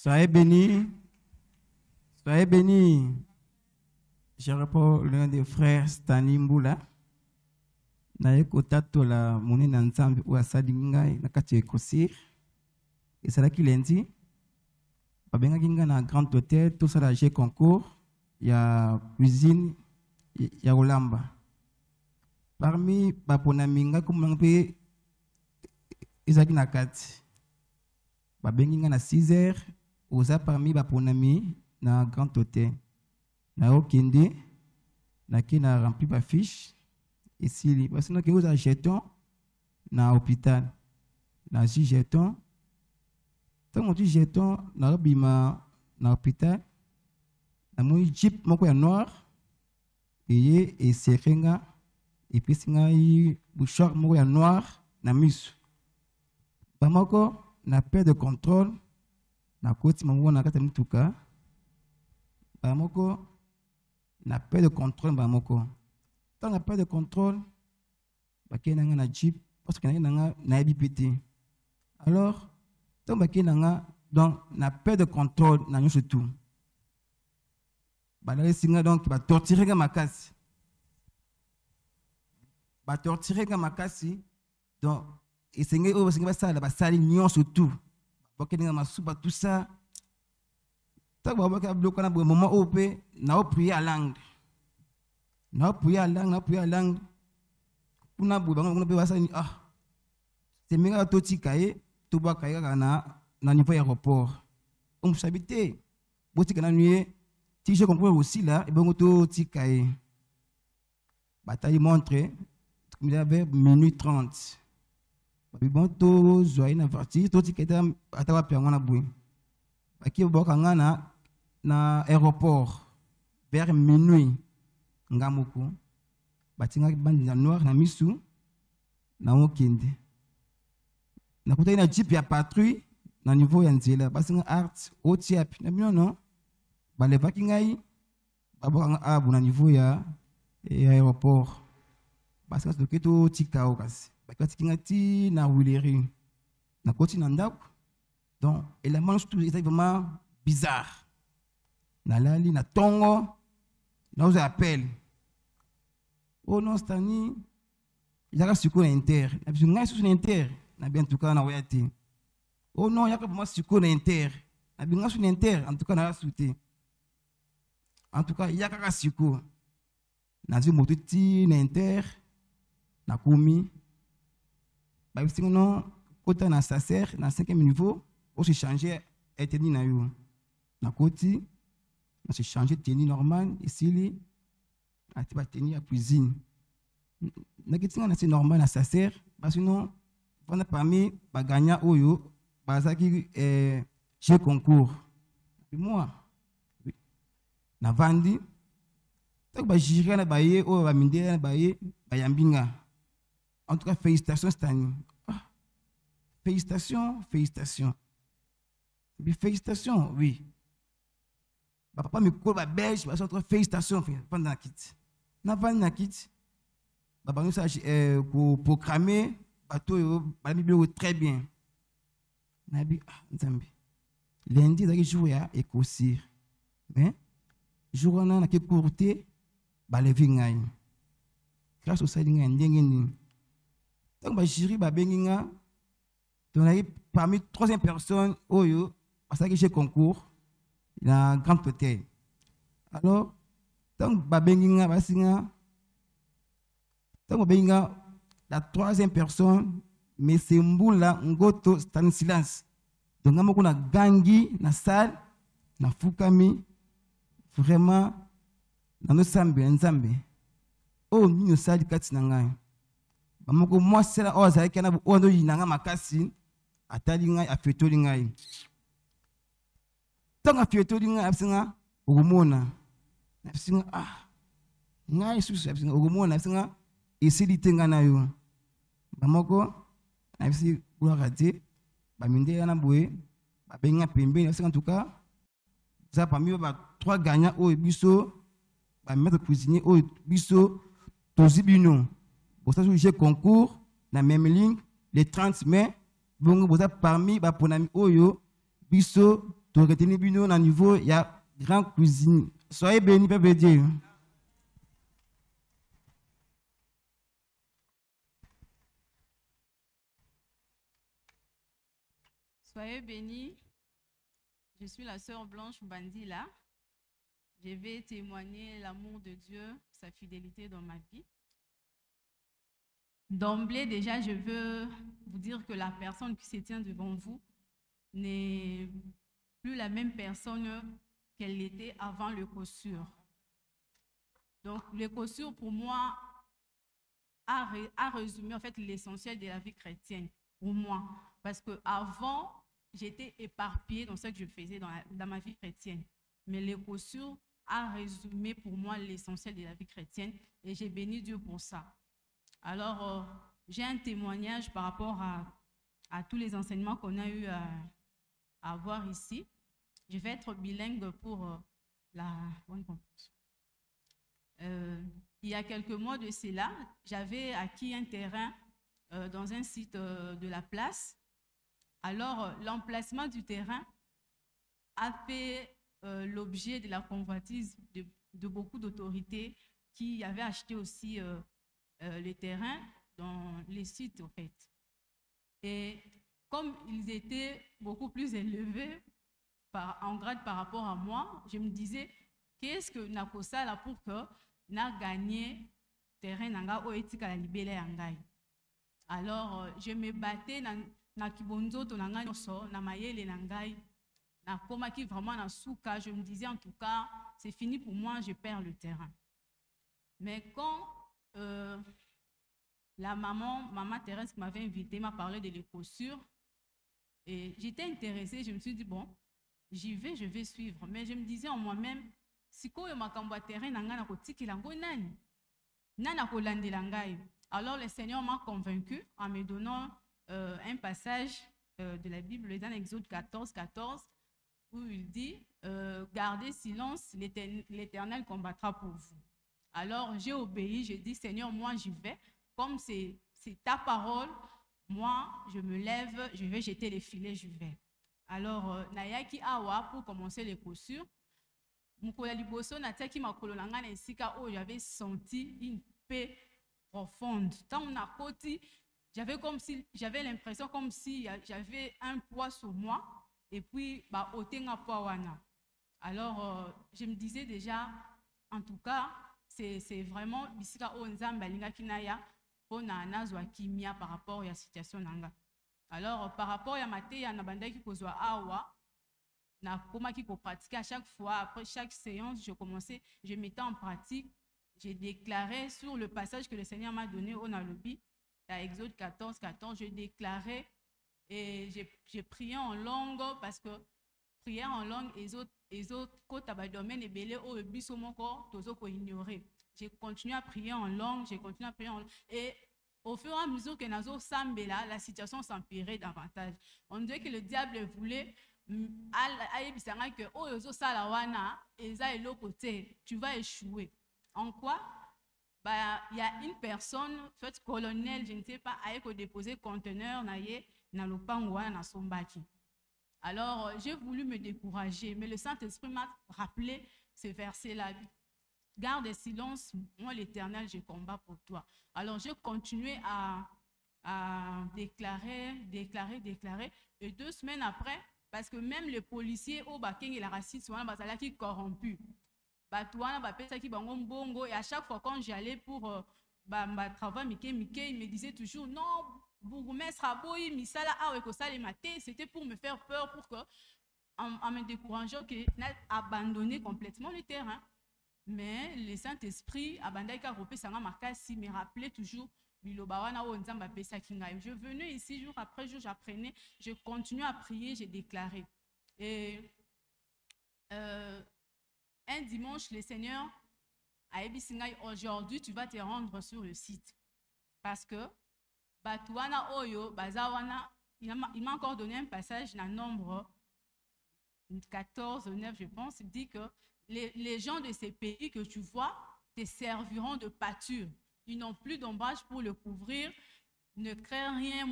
Soyez bénis. Soyez bénis. Je réponds l'un des frères Stanley Mbula. Naye kotato la moni na nzambe ou asali ngai na kati ekosir. Et c'est là qu'il lundi. Babenga kinga na grand hôtel tout ça la G concours. Il y a cuisine, il y a olamba. Parmi bapona minga comme pe ezaki na kati. Babenga na 6h. Oza parmi baponami na grand hôtel. Na okende na ki na rempli ba fiche ici parce que nous avons jeton na hôpital na si jeton tant on dit jeton na bima na hôpital na mon jeep moko ya noir et serenga et puis singa yi bouchard moko ya noir na misu ba moko na perte de contrôle na koti moko na kata mutuka ba moko na perte de contrôle bamoko. Tant na perte de contrôle, baki nanga na jeep parce que nanga na BPT. Alors, tant baki nanga donc na perte de contrôle na nyo surtout. Ba la singa donc ba torturer ga makasi. Ba torturer ga makasi donc esenga o singa ba sali nyo surtout. Baki nanga masuba tout ça. Tant que bloqué na moment où na prier à langue. Na prier à langue. Kuna bu bango be wasa ni ah. C'est menga toti kaye to ba kaye na niveau aéroport. On s'habite. Boti kana nué. Si je comprends aussi là et bango toti kaye. Bataille montre il y avait minuit 30. Babi bon to zoye na parti toti kaye atawa piango na bui. Baki boka ngana na aéroport vers minuit ngamuko batinga bandi na noir na misu na okende na kota ina jeep ya patrouille na niveau ya nzela basinga art otiap na bino non balevaki ngai baboka abu na niveau ya aéroport basinga toketo tikao kasi bakati kinga ti na Willery na koti na ndako. Donc, et la manche tout est vraiment bizarre. Na lali, na tongo, na vous appelle. Oh non, Stani, il y a sur inter. Na bisu ngai sur inter. Na bien en tout cas na wayati. Oh non, il y a pas moi sur inter. Na bien sur inter, en tout cas na souté. En tout cas, il y a kaka sur na zi motuti na inter na komi. Ba bisu non, kota na sacer na 5e niveau. On s'est changé et tenir na yo. Na koti, on s'est changé tenir normal ici li. A ti ba tenir à cuisine. Na kiti na c'est normal na sacer parce que non on a parmi ba gagnant oyo bazaki jeu concours. Et moi na vandi tak ba jira na baye o ba minde na baye ba yambinga. En tout cas félicitations Stani. Félicitations. Mais félicitations, oui. Papa me colle ma belge, parce que félicitations pendant la kit. N'a pas na kit. Papa nous a pour programmer bateau très bien. Nabi nzambi. Lundi da jour ya ekosir. Mais jour na ke courté ba levi ngai. Grâce au sali ngai ndenge ni. Donc ba jiri ba benginga. Donc parmi 3e personne oyo parce que j'ai concours il y a un grand hôtel. Alors donc babenginga basinga donc babenginga la 3e personne mais c'est Mbula Ngoto Stanislas. Donc ngamoko na gangi na salle na fukami vraiment na no sambe nzambe. Oh ni no salle kati na ngai. Bamoko moi c'est là o za kana o ndo yinanga makasi atali ngai afetoli ngai. Tant afetoli ngai absinga ogumona. Absinga ngai susu absinga ogumona absinga esili tenga na yo. Bamoko abisi gloire à Dieu. Baminde yana boye babenga pembe absinga en tout cas ça parmi ba 3 gagnants au biso ba maître cuisinier au biso tozibino. Pour ça j'ai concours na même ligne le 30 mai. Bongo boza parmi ba ponami oyo biso tu retenez bien au niveau, il y a grand cuisine. Soyez bénis, peuple de Dieu. Soyez bénis. Je suis la sœur Blanche Bandila. Je vais témoigner l'amour de Dieu, sa fidélité dans ma vie. D'emblée, déjà, je veux vous dire que la personne qui se tient devant vous n'est plus la même personne qu'elle était avant le COSUR. Donc, le COSUR, pour moi, a résumé en fait l'essentiel de la vie chrétienne, pour moi. Parce qu'avant, j'étais éparpillée dans ce que je faisais dans ma vie chrétienne. Mais le COSUR a résumé pour moi l'essentiel de la vie chrétienne et j'ai béni Dieu pour ça. Alors, j'ai un témoignage par rapport à tous les enseignements qu'on a eu à avoir ici. Je vais être bilingue pour la bonne compréhension. Il y a quelques mois de cela, j'avais acquis un terrain dans un site de la place. Alors, l'emplacement du terrain a fait l'objet de la convoitise de beaucoup d'autorités qui avaient acheté aussi les terrains dans les sites, en fait. Et comme ils étaient beaucoup plus élevés en grade par rapport à moi, je me disais, qu'est-ce que n'a pas ça là pour que n'a gagné terrain nanga o etika la libélé angai. Alors, je me battais na kibonzo to nanga nyoso na mayele nangai na koma ki vraiment na souka. Je me disais en tout cas, c'est fini pour moi, je perds le terrain. Mais quand la maman Thérèse qui m'avait invité m'a parlé de l'écosure et j'étais intéressée, je me suis dit bon, j'y vais, je vais suivre. Mais je me disais en moi-même, si ko yo makambo terrain nanga na kotikela ngo nani nana kolandela ngai. Alors le Seigneur m'a convaincu en me donnant un passage de la Bible dans Exode 14, 14 où il dit gardez silence, l'Éternel combattra pour vous. Alors j'ai obéi, j'ai dit Seigneur, moi j'y vais, comme c'est ta parole, moi je me lève, je vais jeter les filets, je vais. Alors nayaki awa pour commencer les cossures. Mukola liboso na teki makolo nanga na esika oh j'avais senti une paix profonde. Tant on a côté, j'avais l'impression comme si j'avais un poids sur moi et puis bah otenga poiwana. Alors je me disais déjà en tout cas c'est vraiment bisika o nzamba linga kinaya pona nazwa kimia par rapport à la situation nanga. Alors par rapport à mateya na bandaki kozwa awa na koma ki ko pratiquer à chaque fois après chaque séance je mettais en pratique. J'ai déclaré sur le passage que le Seigneur m'a donné au Nalobi, à Exode 14, 14, je déclarais et j'ai prié en langue parce que prière en langue et autres côté à domaine et belé au biso mon corps tozo ko ignorer. J'ai continué à prier en langue, et au fur et à mesure que nazo sambela la situation s'empirait davantage. On dirait que le diable voulait aïebisanga que oh yozo sala wana eza côté tu vas échouer. En quoi? Bah, il y a une personne, fait colonel, je ne sais pas, a déposé conteneur na lopango na sombaki. Alors, j'ai voulu me décourager, mais le Saint-Esprit m'a rappelé ce verset-là. Garde silence, moi l'Éternel, je combats pour toi. Alors, j'ai continué à déclarer. Et 2 semaines après, parce que même le policier au Baking et la raciste sont qui corrompu. Et à chaque fois quand j'allais pour travail il me disait toujours non bourgmestre aboyi misala awe ko sale maté, c'était pour me faire peur pour que en me décourageant que n'a abandonné complètement le terrain. Mais le Saint-Esprit abandai ka ropé sanga makasi me rappelait toujours bilobawana o nzamba pesa kinga. Je venais ici jour après jour, j'apprenais, je continuais à prier, j'ai déclaré. Et un dimanche, le Seigneur a dit aujourd'hui, tu vas te rendre sur le site. Parce que Batuana Oyo, Bazawana, il m'a encore donné un passage dans Nombre 14, 9, je pense. Il dit que les gens de ces pays que tu vois te serviront de pâture. Ils n'ont plus d'ombrage pour le couvrir. Ne crains rien.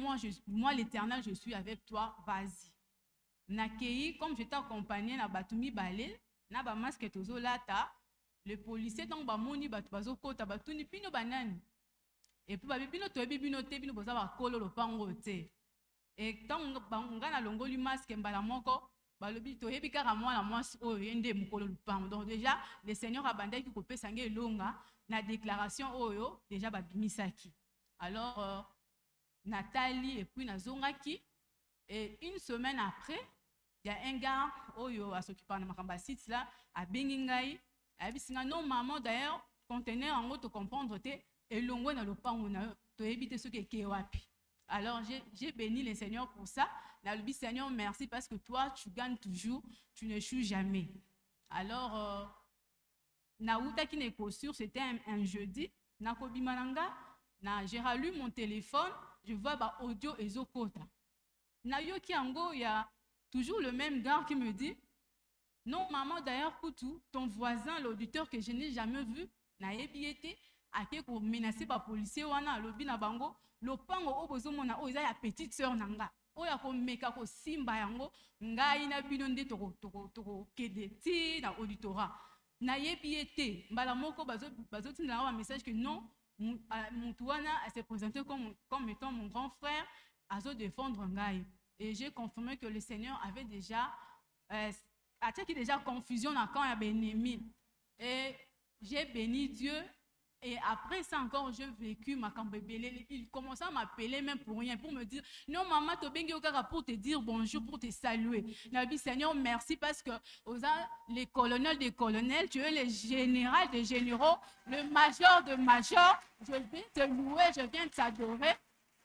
Moi l'Éternel, je suis avec toi. Vas-y. Nakei, comme j'étais accompagné na batumi balé, na ba masque tozo lata, le policier donc ba moni batu bazo kota batuni pino banani. Et puis babi bino toyebi bino te bino boza ba kolo lopango te. Et tant nga na longoli masque mbala moko, balobi toyebi kaka mwana mwasi oyo yende mukolo lopango. Donc déjà le Seigneur a bandaki ki kopesa nge longa na déclaration oyo déjà babimisaki. Alors Nathalie et puis nazongaki. Et une semaine après, il y a un gars oyo a s'occupé de ma site là, à Bengingai, a dit non maman d'ailleurs conteneur en autre comprendre te et l'ongwe na le pan on a to éviter ce qui est wapi. Alors j'ai béni le Seigneur pour ça. La lui Seigneur merci parce que toi tu gagnes toujours, tu n'échoues jamais. Alors Naouta qui n'est pas sûr, c'était un jeudi, na kobimananga, na j'ai rallume mon téléphone, je vois ba audio ezokota. Nayoki Ango, il y a toujours le même gars qui me dit non maman d'ailleurs Koutou, ton voisin l'auditeur que je n'ai jamais vu na ebiete ake ko menacer ba policier wana lobi na bango lopango obozo mona o eza ya petite sœur nanga o ya ko meka ko simba yango ngai na bino nde toko kede ti na auditorat na ebiete mbala moko bazo tinda un message que non Moutouana s'est présenté comme étant mon grand frère à se défendre ngai. Et j'ai confirmé que le Seigneur avait déjà déjà confusion quand il y a béni. Et j'ai béni Dieu. Et après ça encore, j'ai vécu ma cambébélé. Il commençait à m'appeler même pour rien, pour me dire non maman, tu bengi okara pour te dire bonjour, pour te saluer. Je dis Seigneur merci parce que les colonels des colonels, tu es le général des généraux, le major de majors. Je viens te louer, je viens t'adorer.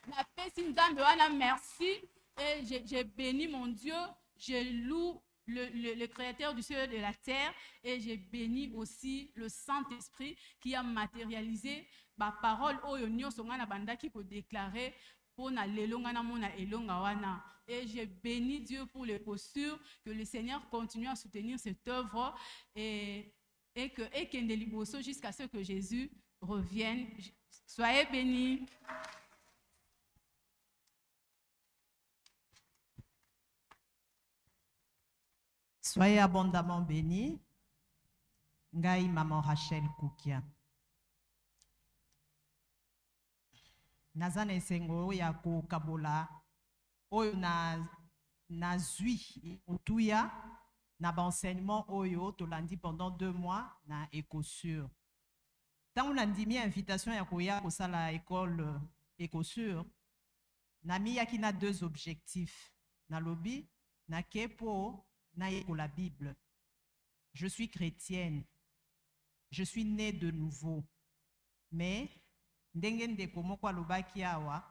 La paix, merci. Et j'ai béni mon Dieu, je loue le Créateur du ciel et de la terre, et j'ai béni aussi le Saint-Esprit qui a matérialisé ma parole pour déclarer et j'ai béni Dieu pour les postures, que le Seigneur continue à soutenir cette œuvre et que jusqu'à ce que Jésus revienne. Soyez bénis. Soyez abondamment bénis. Ngai maman Rachel Koukia. Nazana esengo ya ko kabola oyo na zui otuya na enseignement oyo tolandi pendant 2 mois na Ecosur. Tant on a dit invitation ya koya ko sala école Ecosur, na miya ki na 2 objectifs. Na lobi na kepo na la Bible. Je suis chrétienne. Je suis née de nouveau. Mais ndengende komoko lobaki awa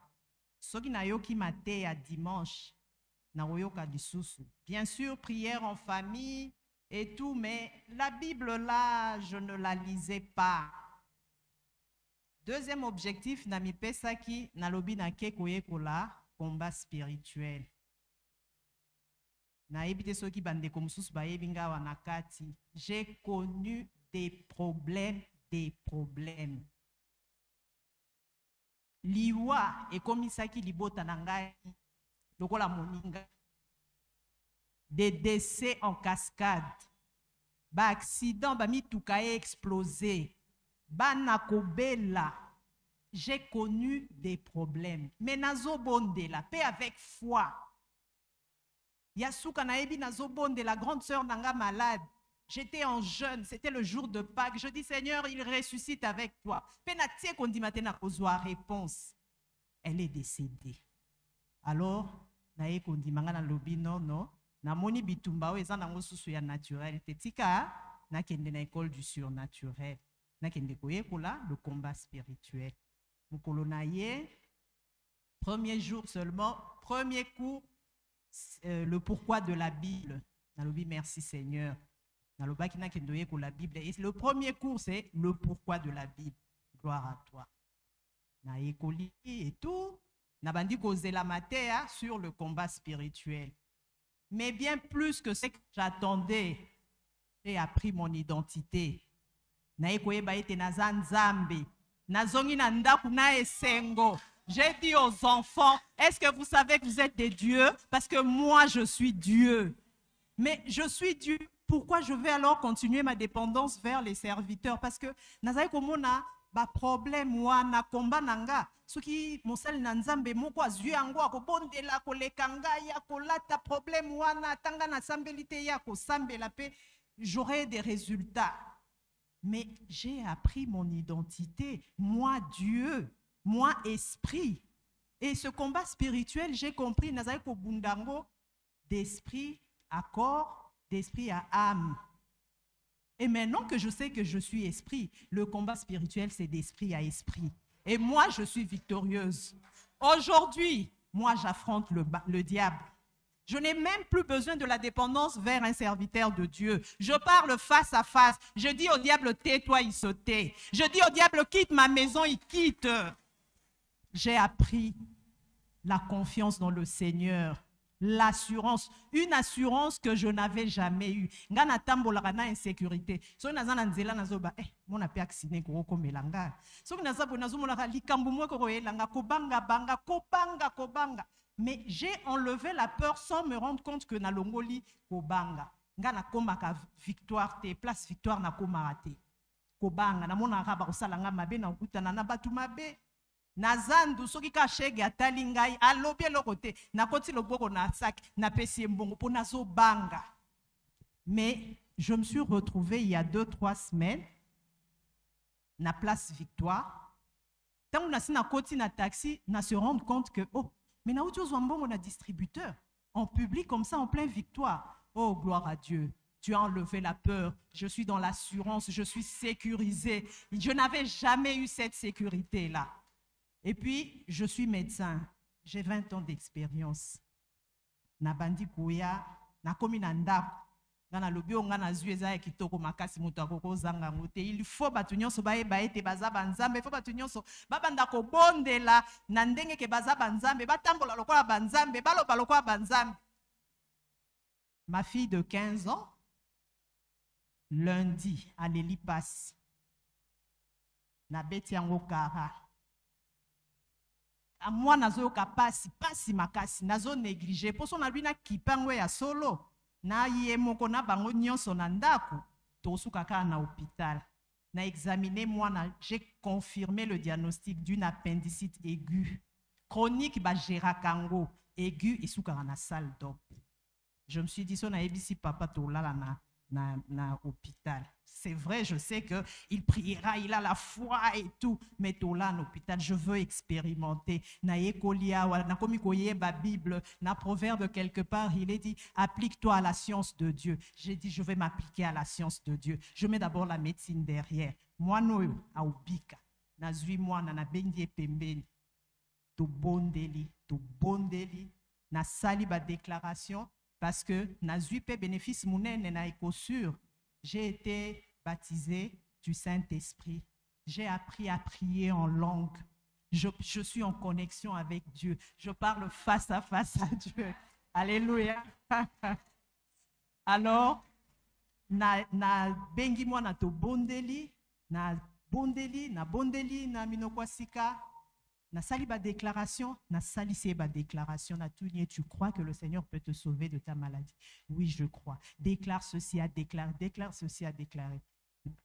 soki na yoki maté à dimanche na oyoka lisusu. Bien sûr prière en famille et tout, mais la Bible là je ne la lisais pas. Deuxième objectif na mi pesaki na lobi na ke koyekola combat spirituel. J'ai connu des problèmes. Liwa et comme Isaki libota nangai, lokola moninga. Des décès en cascade. Ba accident, ba mituka explosé. Ba nakobela. J'ai connu des problèmes. Mais nazo bonde la paix avec foi. Yasuka naebi nazobonde, la grande sœur nanga malade. J'étais en jeûne, c'était le jour de Pâques. Je dis Seigneur, il ressuscite avec toi. Penatie qu'on dit maintenant kozwa réponse. Elle est décédée. Alors, nae qu'on dit manga na lobi non, na moni bitumba o eza nango susu ya naturel. Tetika na kende na école du surnaturel. Na kende koyekola le combat spirituel. Mukolo na ye, premier jour seulement, premier cours. Le pourquoi de la Bible. Nalobi merci Seigneur. Naloba ki na kendoye ko la Bible. Et le premier cours c'est le pourquoi de la Bible. Gloire à toi. Na ekoli et tout. Na bandi causer la matière sur le combat spirituel. Mais bien plus que ce que j'attendais, j'ai appris mon identité. Na ekoye ba ete nazan zambe. Nazongi na ndaku na esengo. J'ai dit aux enfants, est-ce que vous savez que vous êtes des dieux? Parce que moi, je suis Dieu. Mais je suis Dieu. Pourquoi je vais alors continuer ma dépendance vers les serviteurs? Parce que nazali komona ba problème wana komba nanga soki mosali na nzambe moko azwi yango akobondela koleka ngai ya kolata problème wana tanga na sambeli te ya kosambela pe j'aurai des résultats. Mais j'ai appris mon identité, moi Dieu, moi esprit. Et ce combat spirituel, j'ai compris nazali kobundango d'esprit à corps, d'esprit à âme. Et maintenant que je sais que je suis esprit, le combat spirituel, c'est d'esprit à esprit. Et moi, je suis victorieuse. Aujourd'hui, moi, j'affronte le diable. Je n'ai même plus besoin de la dépendance vers un serviteur de Dieu. Je parle face à face. Je dis au diable, tais-toi, il se tait. Je dis au diable, quitte ma maison, il quitte. J'ai appris la confiance dans le Seigneur. L'assurance, une assurance que je n'avais jamais eue. Ngana tambolaka na insécurité. So nazana nzela nazoba mona pe accident ko komelanga. So nazabo nazomonaka likambo moko ko yelanga kobanga banga kobanga. Mais j'ai enlevé la peur sans me rendre compte que na longoli kobanga. Ngana komaka victoire te place victoire na komara te. Kobanga na mona raba kosalanga mabe na kutana na batu mabe. Nazandu soki ka shege atali ngai alobi eloko te nakoti loboko na sac na pesi mbongo po nazo banga. Mais je me suis retrouvée il y a 2-3 semaines na place Victoire. Tant on a si na koti na taxi na se rendre compte que mais na uti ozwa mbongo na distributeur en public comme ça en plein Victoire. Oh gloire à Dieu. Tu as enlevé la peur. Je suis dans l'assurance, je suis sécurisée. Je n'avais jamais eu cette sécurité là. Et puis, je suis médecin. J'ai 20 ans d'expérience. Na bandi kuya, na komi na ndako. Ngana lobi ngana zueza kitoko makasi mutu akokozanga ngote. Il faut batu nyonso bayeba ete baza banzambe. Il faut batu nyonso babanda ko bondela na ndenge ke baza banzambe. Batambola lokola banzambe, baloba lokola banzambe. Ma fille de 15 ans, lundi, à l'Elipas, na beti yango kara. À moi, nazo ka pasi makasi, nazo négligé. Pour son albi na kipango ya solo, na ye moko na bango nyonso na ndako, tosu kaka na hôpital. Na examiné moi, j'ai confirmé le diagnostic d'une appendicite aiguë, chronique ba gérakango, aiguë et sous na salle d'op. Je me suis dit, son ABC papa tola na hôpital. C'est vrai, je sais qu'il priera, il a la foi et tout, mais tola en hôpital, je veux expérimenter. Na ekolia, na komi koye ba Bible, na proverbe quelque part, il est dit, applique-toi à la science de Dieu. J'ai dit, je vais m'appliquer à la science de Dieu. Je mets d'abord la médecine derrière. Moi, no, a ubika. Na zui moi, na bengi pembeni. To bondeli, na sali ba déclaration. Parce que Nazui pe bénéfice mounen na écosur. J'ai été baptisé du Saint-Esprit. J'ai appris à prier en langue. Je suis en connexion avec Dieu. Je parle face à Dieu. Alléluia. Alors, na bengi moi na to bondeli, na minokwasika. Na sali ba déclaration, na sali se ba déclaration, na tout nie, tu crois que le Seigneur peut te sauver de ta maladie? Oui, je crois. Déclare ceci à déclarer, déclare ceci à déclarer.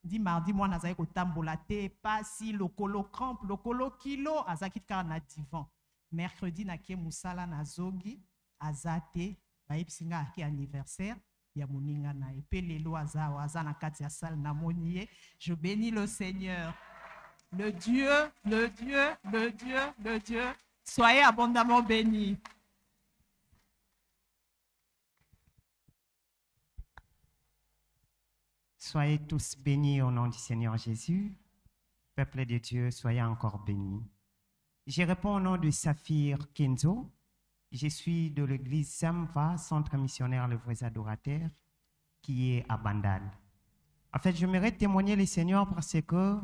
Di mardi, moi, nazai ko tambola te, pasi, lokolo crampe, lokolo kilo, azakit kar na divan. Mercredi, na kie musala na zogi, azate, ba ipsinga ki anniversaire, ya moninga na epe lelo aza na kati ya salle na monie. Je bénis le Seigneur. Le Dieu, soyez abondamment bénis. Soyez tous bénis au nom du Seigneur Jésus. Peuple de Dieu, soyez encore bénis. Je réponds au nom de Saphir Kenzo. Je suis de l'église Samva, Centre missionnaire Les Vrais Adorateurs, qui est à Bandal. En fait, j'aimerais témoigner le Seigneur parce que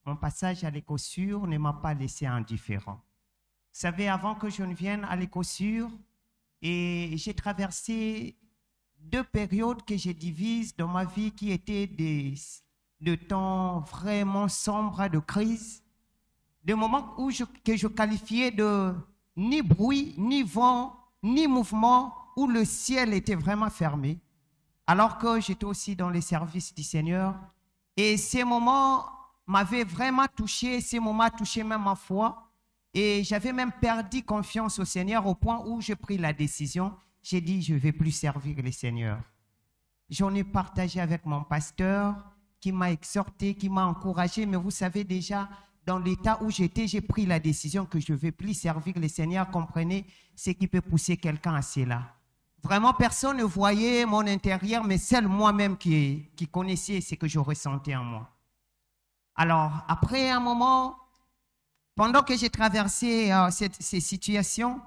mon passage à l'Écossure ne m'a pas laissé indifférent. Vous savez, avant que je ne vienne à l'Écossure, j'ai traversé 2 périodes que je divise dans ma vie qui étaient de temps vraiment sombres de crise. des moments que je qualifiais de ni bruit, ni vent, ni mouvement, où le ciel était vraiment fermé, alors que j'étais aussi dans les services du Seigneur. Et ces moments m'avaient vraiment touché, ces moments touchaient même ma foi. Et j'avais même perdu confiance au Seigneur au point où j'ai pris la décision. J'ai dit, je ne vais plus servir le Seigneur. J'en ai partagé avec mon pasteur qui m'a exhorté, qui m'a encouragé. Mais vous savez déjà, dans l'état où j'étais, j'ai pris la décision que je ne vais plus servir le Seigneur. Comprenez ce qui peut pousser quelqu'un à cela. Vraiment, personne ne voyait mon intérieur, mais seul moi-même qui connaissais ce que je ressentais en moi. Alors, après un moment, pendant que j'ai traversé ces situations,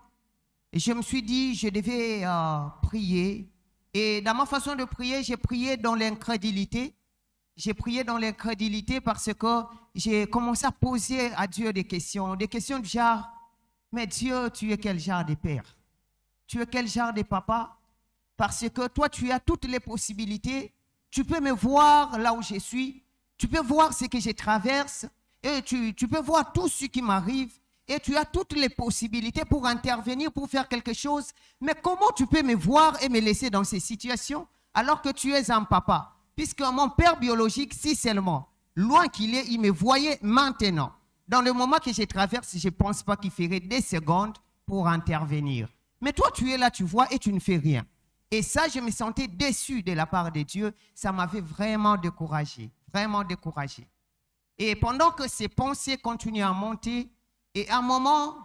je me suis dit, je devais prier. Et dans ma façon de prier, j'ai prié dans l'incrédulité. J'ai prié dans l'incrédulité parce que j'ai commencé à poser à Dieu des questions du genre, mais Dieu, tu es quel genre de père? Tu es quel genre de papa? Parce que toi, tu as toutes les possibilités. Tu peux me voir là où je suis. Tu peux voir ce que je traverse. Et tu peux voir tout ce qui m'arrive. Et tu as toutes les possibilités pour intervenir, pour faire quelque chose. Mais comment tu peux me voir et me laisser dans ces situations alors que tu es un papa? Puisque mon père biologique, si seulement, loin qu'il est, il me voyait maintenant. Dans le moment que je traverse, je ne pense pas qu'il ferait des secondes pour intervenir. Mais toi, tu es là, tu vois, et tu ne fais rien. Et ça, je me sentais déçu de la part de Dieu. Ça m'avait vraiment découragé, vraiment découragé. Et pendant que ces pensées continuaient à monter, et à un moment,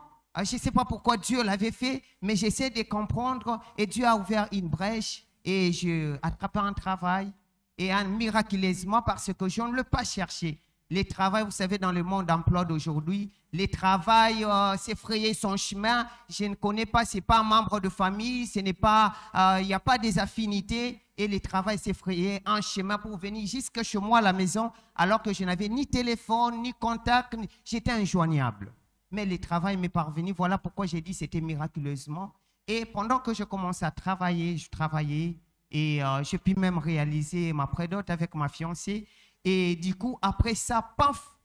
je ne sais pas pourquoi Dieu l'avait fait, mais j'essaie de comprendre, et Dieu a ouvert une brèche, et j'ai attrapé un travail, et miraculeusement, parce que je ne l'ai pas cherché. Les travails, vous savez, dans le monde d'emploi d'aujourd'hui, les travails, c'est frayer son chemin. Je ne connais pas, ce n'est pas un membre de famille, ce n'est pas, il n'y a pas des affinités. Et les travails, c'est frayer un chemin pour venir jusque chez moi à la maison, alors que je n'avais ni téléphone, ni contact, j'étais injoignable. Mais les travails m'est parvenu, voilà pourquoi j'ai dit c'était miraculeusement. Et pendant que je commençais à travailler, je travaillais, et j'ai pu même réaliser ma prédote avec ma fiancée. Et du coup, après ça, paf,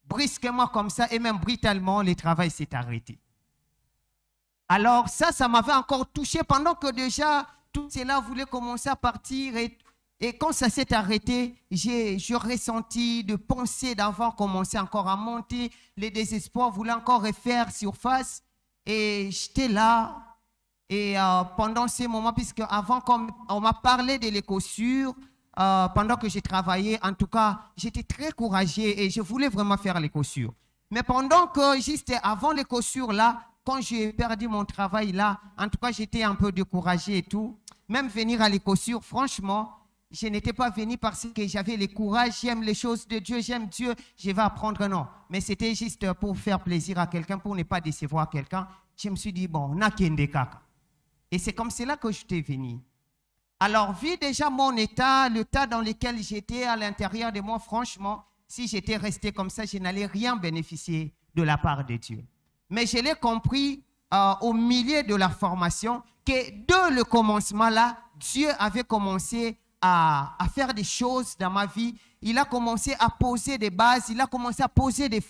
brusquement comme ça, et même brutalement, le travail s'est arrêté. Alors ça m'avait encore touché pendant que déjà, tout cela voulait commencer à partir. Et quand ça s'est arrêté, j'ai ressenti de pensées d'avant commencer encore à monter. Le désespoir voulait encore refaire surface. Et j'étais là. Et pendant ces moments, puisque avant, comme on m'a parlé de l'écossure, pendant que j'ai travaillé, en tout cas, j'étais très courageux et je voulais vraiment faire l'écossure. Mais pendant que, juste avant l'écossure là, quand j'ai perdu mon travail là, en tout cas, j'étais un peu découragé et tout. Même venir à l'écossure, franchement, je n'étais pas venu parce que j'avais le courage, j'aime les choses de Dieu, j'aime Dieu, je vais apprendre, non. Mais c'était juste pour faire plaisir à quelqu'un, pour ne pas décevoir quelqu'un. Je me suis dit, bon, n'a qu'un des caca. Et c'est comme cela que j'étais venu. Alors, vu déjà mon état, l'état dans lequel j'étais à l'intérieur de moi, franchement, si j'étais resté comme ça, je n'allais rien bénéficier de la part de Dieu. Mais je l'ai compris au milieu de la formation que dès le commencement là, Dieu avait commencé à faire des choses dans ma vie. Il a commencé à poser des bases, il a commencé à poser des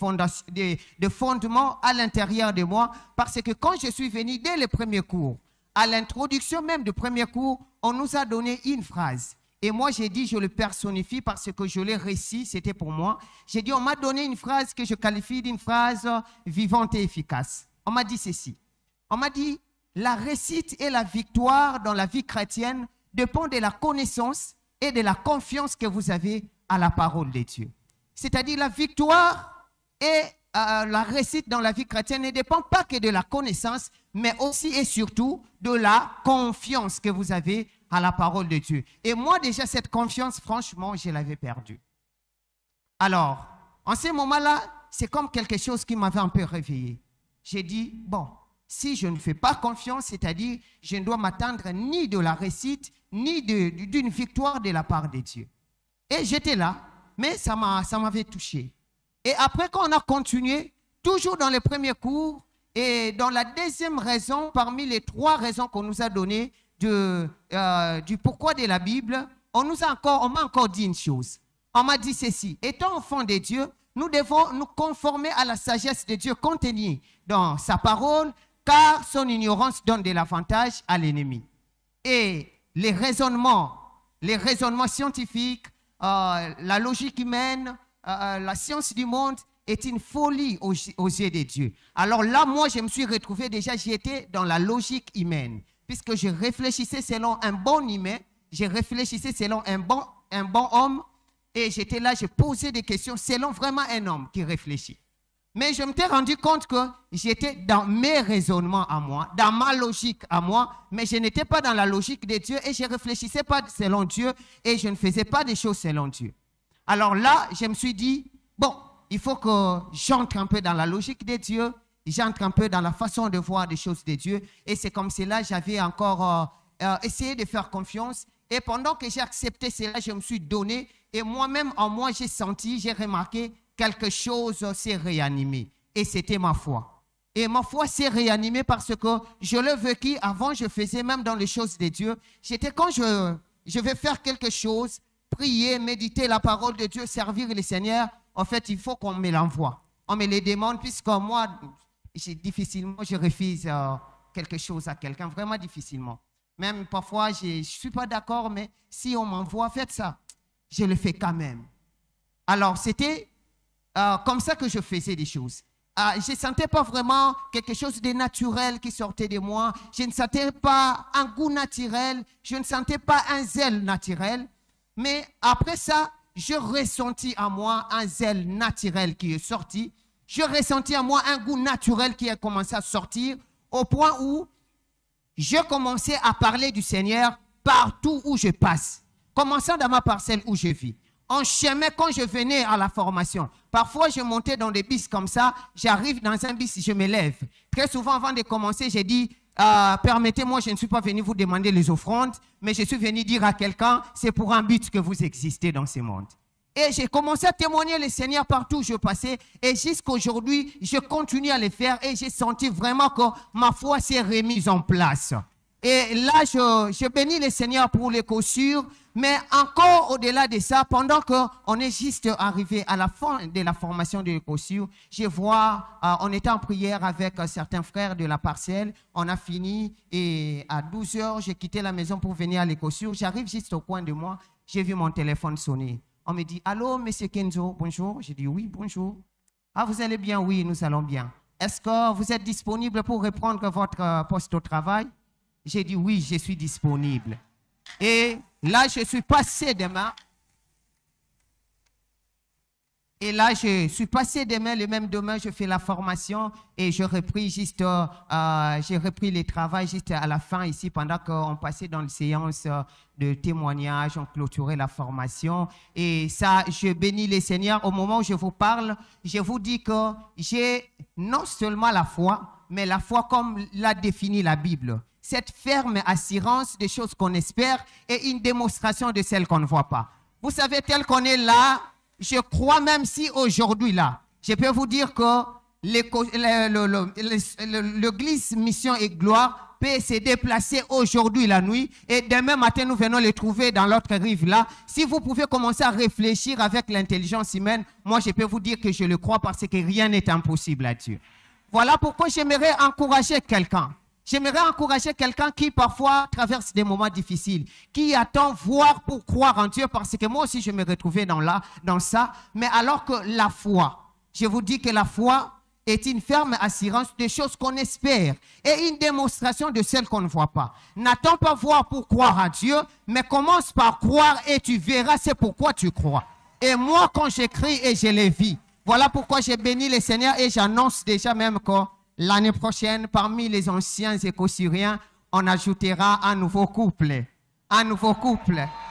fondements à l'intérieur de moi. Parce que quand je suis venu dès le premier cours, à l'introduction même du premier cours, on nous a donné une phrase. Et moi, j'ai dit, je le personnifie parce que je l'ai récit, c'était pour moi. J'ai dit, on m'a donné une phrase que je qualifie d'une phrase vivante et efficace. On m'a dit ceci. On m'a dit, la réussite et la victoire dans la vie chrétienne dépendent de la connaissance et de la confiance que vous avez à la parole de Dieu. C'est-à-dire, la victoire et la réussite dans la vie chrétienne ne dépend pas que de la connaissance, mais aussi et surtout de la confiance que vous avez à la parole de Dieu. Et moi, déjà, cette confiance, franchement, je l'avais perdue. Alors, en ce moment-là, c'est comme quelque chose qui m'avait un peu réveillé. J'ai dit, bon, si je ne fais pas confiance, c'est-à-dire, je ne dois m'attendre ni de la réussite, ni d'une victoire de la part de Dieu. Et j'étais là, mais ça m'avait touché. Et après, quand on a continué, toujours dans les premiers cours, et dans la deuxième raison, parmi les 3 raisons qu'on nous a données du pourquoi de la Bible, on m'a encore dit une chose. On m'a dit ceci, étant enfant de Dieu, nous devons nous conformer à la sagesse de Dieu contenue dans sa parole, car son ignorance donne de l'avantage à l'ennemi. Et les raisonnements scientifiques, la logique humaine, la science du monde est une folie aux yeux de Dieu. Alors là, moi, je me suis retrouvé déjà, j'étais dans la logique humaine, puisque je réfléchissais selon un bon humain, je réfléchissais selon un bon homme, et j'étais là, je posais des questions selon vraiment un homme qui réfléchit. Mais je me suis rendu compte que j'étais dans mes raisonnements à moi, dans ma logique à moi, mais je n'étais pas dans la logique de Dieu et je ne réfléchissais pas selon Dieu et je ne faisais pas des choses selon Dieu. Alors là, je me suis dit, bon, il faut que j'entre un peu dans la logique de Dieu, j'entre un peu dans la façon de voir des choses de Dieu. Et c'est comme cela que j'avais encore essayé de faire confiance. Et pendant que j'ai accepté cela, je me suis donné. Et moi-même, en moi, j'ai senti, j'ai remarqué quelque chose s'est réanimé. Et c'était ma foi. Et ma foi s'est réanimée parce que je l'ai vécu. Avant, je faisais même dans les choses de Dieu. J'étais quand je vais faire quelque chose, prier, méditer la parole de Dieu, servir le Seigneur, en fait, il faut qu'on me l'envoie. On me les demande, puisque moi, difficilement, je refuse quelque chose à quelqu'un, vraiment difficilement. Même parfois, je ne suis pas d'accord, mais si on m'envoie, faites ça. Je le fais quand même. Alors, c'était comme ça que je faisais des choses. Je ne sentais pas vraiment quelque chose de naturel qui sortait de moi. Je ne sentais pas un goût naturel. Je ne sentais pas un zèle naturel. Mais après ça, je ressentis en moi un zèle naturel qui est sorti. Je ressentis en moi un goût naturel qui a commencé à sortir au point où je commençais à parler du Seigneur partout où je passe. Commençant dans ma parcelle où je vis. En chemin, quand je venais à la formation, parfois je montais dans des bus comme ça, j'arrive dans un bus, je me lève. Très souvent, avant de commencer, j'ai dit, permettez-moi, je ne suis pas venu vous demander les offrandes, mais je suis venu dire à quelqu'un, c'est pour un but que vous existez dans ce monde. Et j'ai commencé à témoigner le Seigneur partout où je passais, et jusqu'à aujourd'hui, je continue à le faire, et j'ai senti vraiment que ma foi s'est remise en place. Et là, je bénis le Seigneur pour les chaussures, mais encore au-delà de ça, pendant qu'on est juste arrivé à la fin de la formation de chaussures, je vois, on était en prière avec certains frères de la parcelle, on a fini et à 12 heures, j'ai quitté la maison pour venir à l'écossure. J'arrive juste au coin de moi, j'ai vu mon téléphone sonner. On me dit, allô, monsieur Kenzo, bonjour. J'ai dit, oui, bonjour. Ah, vous allez bien? Oui, nous allons bien. Est-ce que vous êtes disponible pour reprendre votre poste au travail? J'ai dit, oui, je suis disponible. Et là, je suis passé demain. Et là, je suis passé demain, le même demain, je fais la formation et j'ai repris le travail juste à la fin ici pendant qu'on passait dans les séances de témoignages, on clôturait la formation. Et ça, je bénis le Seigneur. Au moment où je vous parle, je vous dis que j'ai non seulement la foi, mais la foi comme l'a défini la Bible. Cette ferme assurance des choses qu'on espère et une démonstration de celles qu'on ne voit pas. Vous savez, tel qu'on est là, je crois même si aujourd'hui là, je peux vous dire que l'église Mission et Gloire peut se déplacer aujourd'hui la nuit et demain matin nous venons les trouver dans l'autre rive là. Si vous pouvez commencer à réfléchir avec l'intelligence humaine, moi je peux vous dire que je le crois parce que rien n'est impossible à Dieu. Voilà pourquoi j'aimerais encourager quelqu'un. J'aimerais encourager quelqu'un qui parfois traverse des moments difficiles, qui attend voir pour croire en Dieu, parce que moi aussi je me retrouvais dans ça. Mais alors que la foi, je vous dis que la foi est une ferme assurance des choses qu'on espère et une démonstration de celles qu'on ne voit pas. N'attends pas voir pour croire en Dieu, mais commence par croire et tu verras c'est pourquoi tu crois. Et moi quand j'écris et je les vis, voilà pourquoi j'ai béni le Seigneur et j'annonce déjà même que l'année prochaine, parmi les anciens éco-syriens, on ajoutera un nouveau couple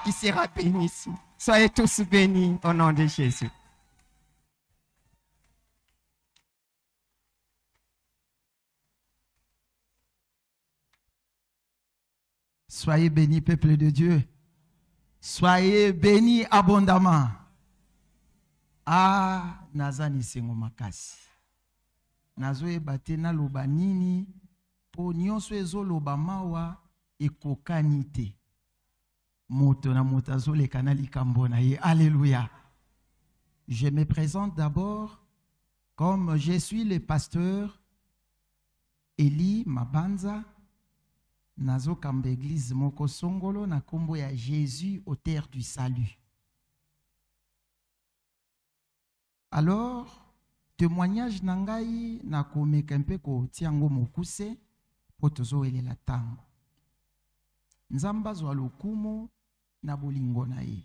qui sera béni. Soyez tous bénis au nom de Jésus. Soyez bénis, peuple de Dieu. Soyez bénis abondamment. Ah, nazani sengo makasi. Nazoe bate na loba nini po nyonso ezoloba mawa ekokani te. Moto na moto azoleka na likambo na ye. Alléluia. je me présente d'abord comme je suis le pasteur Eli Mabanza, nazo kamba église moko songolo na kombo ya Jésus au terre du salut. Alors, témoignage nangai na komeka mpe ko tiango mokuse po tozowelela tango. Nzamba zwa lokumu na bolingo na ye.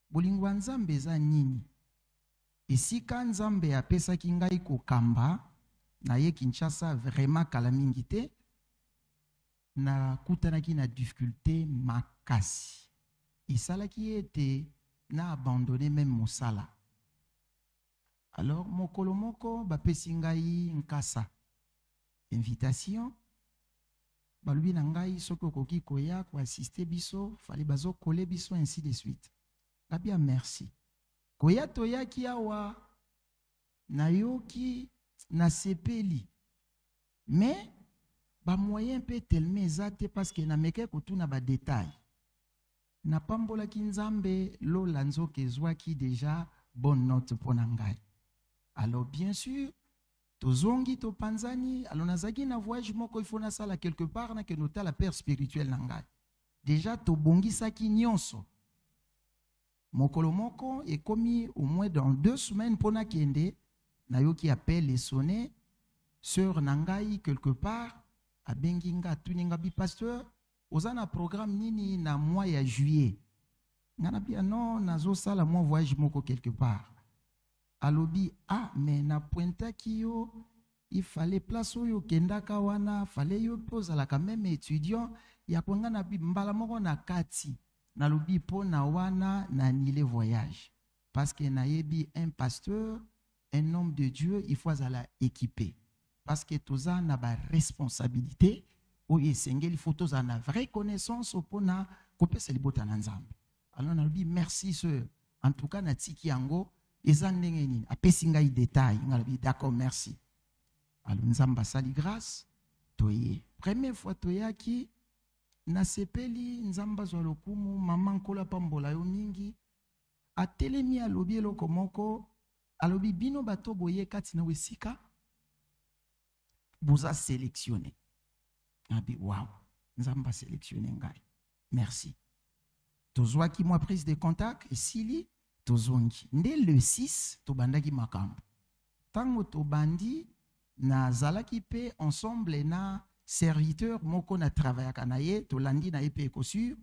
Bolingo ya Nzambe eza nini? Esika Nzambe apesaki ngai kokamba na ye Kinshasa vraiment kala mingi te, na kutanaki na difficulté makasi. Esalaki ete na abandonné même mosala. Alors mokolo moko bapesi ngai nkasa invitation, balobi na ngai soki okoki koya ko assister biso fali bazo kole biso ainsi de suite. Kabia merci. Koya toyaki awa nayoki na sepeli. Mais ba moyen pe tellement ezate parce que na meke kotuna ba détail. Na pambola ki Nzambe lo lanzo kezwaki déjà bonne note pour ngai. Alors bien sûr, tozongi to panzani, alors nazaki na voyage moko il faut na sala quelque part na ke nota la père spirituel nangai. Déjà to bongi saki nyonso. Mokolo moko e komi au moins dans 2 semaines pona kende na yoki appelle et sonner sœur nangai quelque part a benginga tuninga bi pasteur ozana programme nini na mois ya juillet. Ngana bia non nazo sala moi voyage moko quelque part. Alobi, ah, mais na pointa kiyo, il fallait place yo kenda kawana, fallait yo pose la quand même étudiant, ya kwanga na bi mbala moko na kati, na lobi po na wana na nile voyage. Parce que na yebi un pasteur, un homme de Dieu, il faut la équiper. Parce que toza na ba responsabilité, ou yesengeli faut toza na vraie connaissance, ou na kopesa libota na Nzambe. Alors na lobi, merci sœur. En tout cas, na tiki yango, ezandengeni apesi ngai détail ngalobi d'accord merci. Alors Nzamba sali grâce toye première fois toyaki na sepeli Nzamba zwa lokumu mama nkola pambola yo mingi atelemi alobi eloko moko alobi bino bato boye kati na wesika boza sélectionné. Abi wow Nzamba sélectionné ngai merci. Tozwaki moi prise de contact et sili tozongi. Nde le 6, tobandaki makambo. Tango tobandi, na zalaki pe ensemble na serviteur moko na travaillaka na ye, tolandi na ye pe ekosur.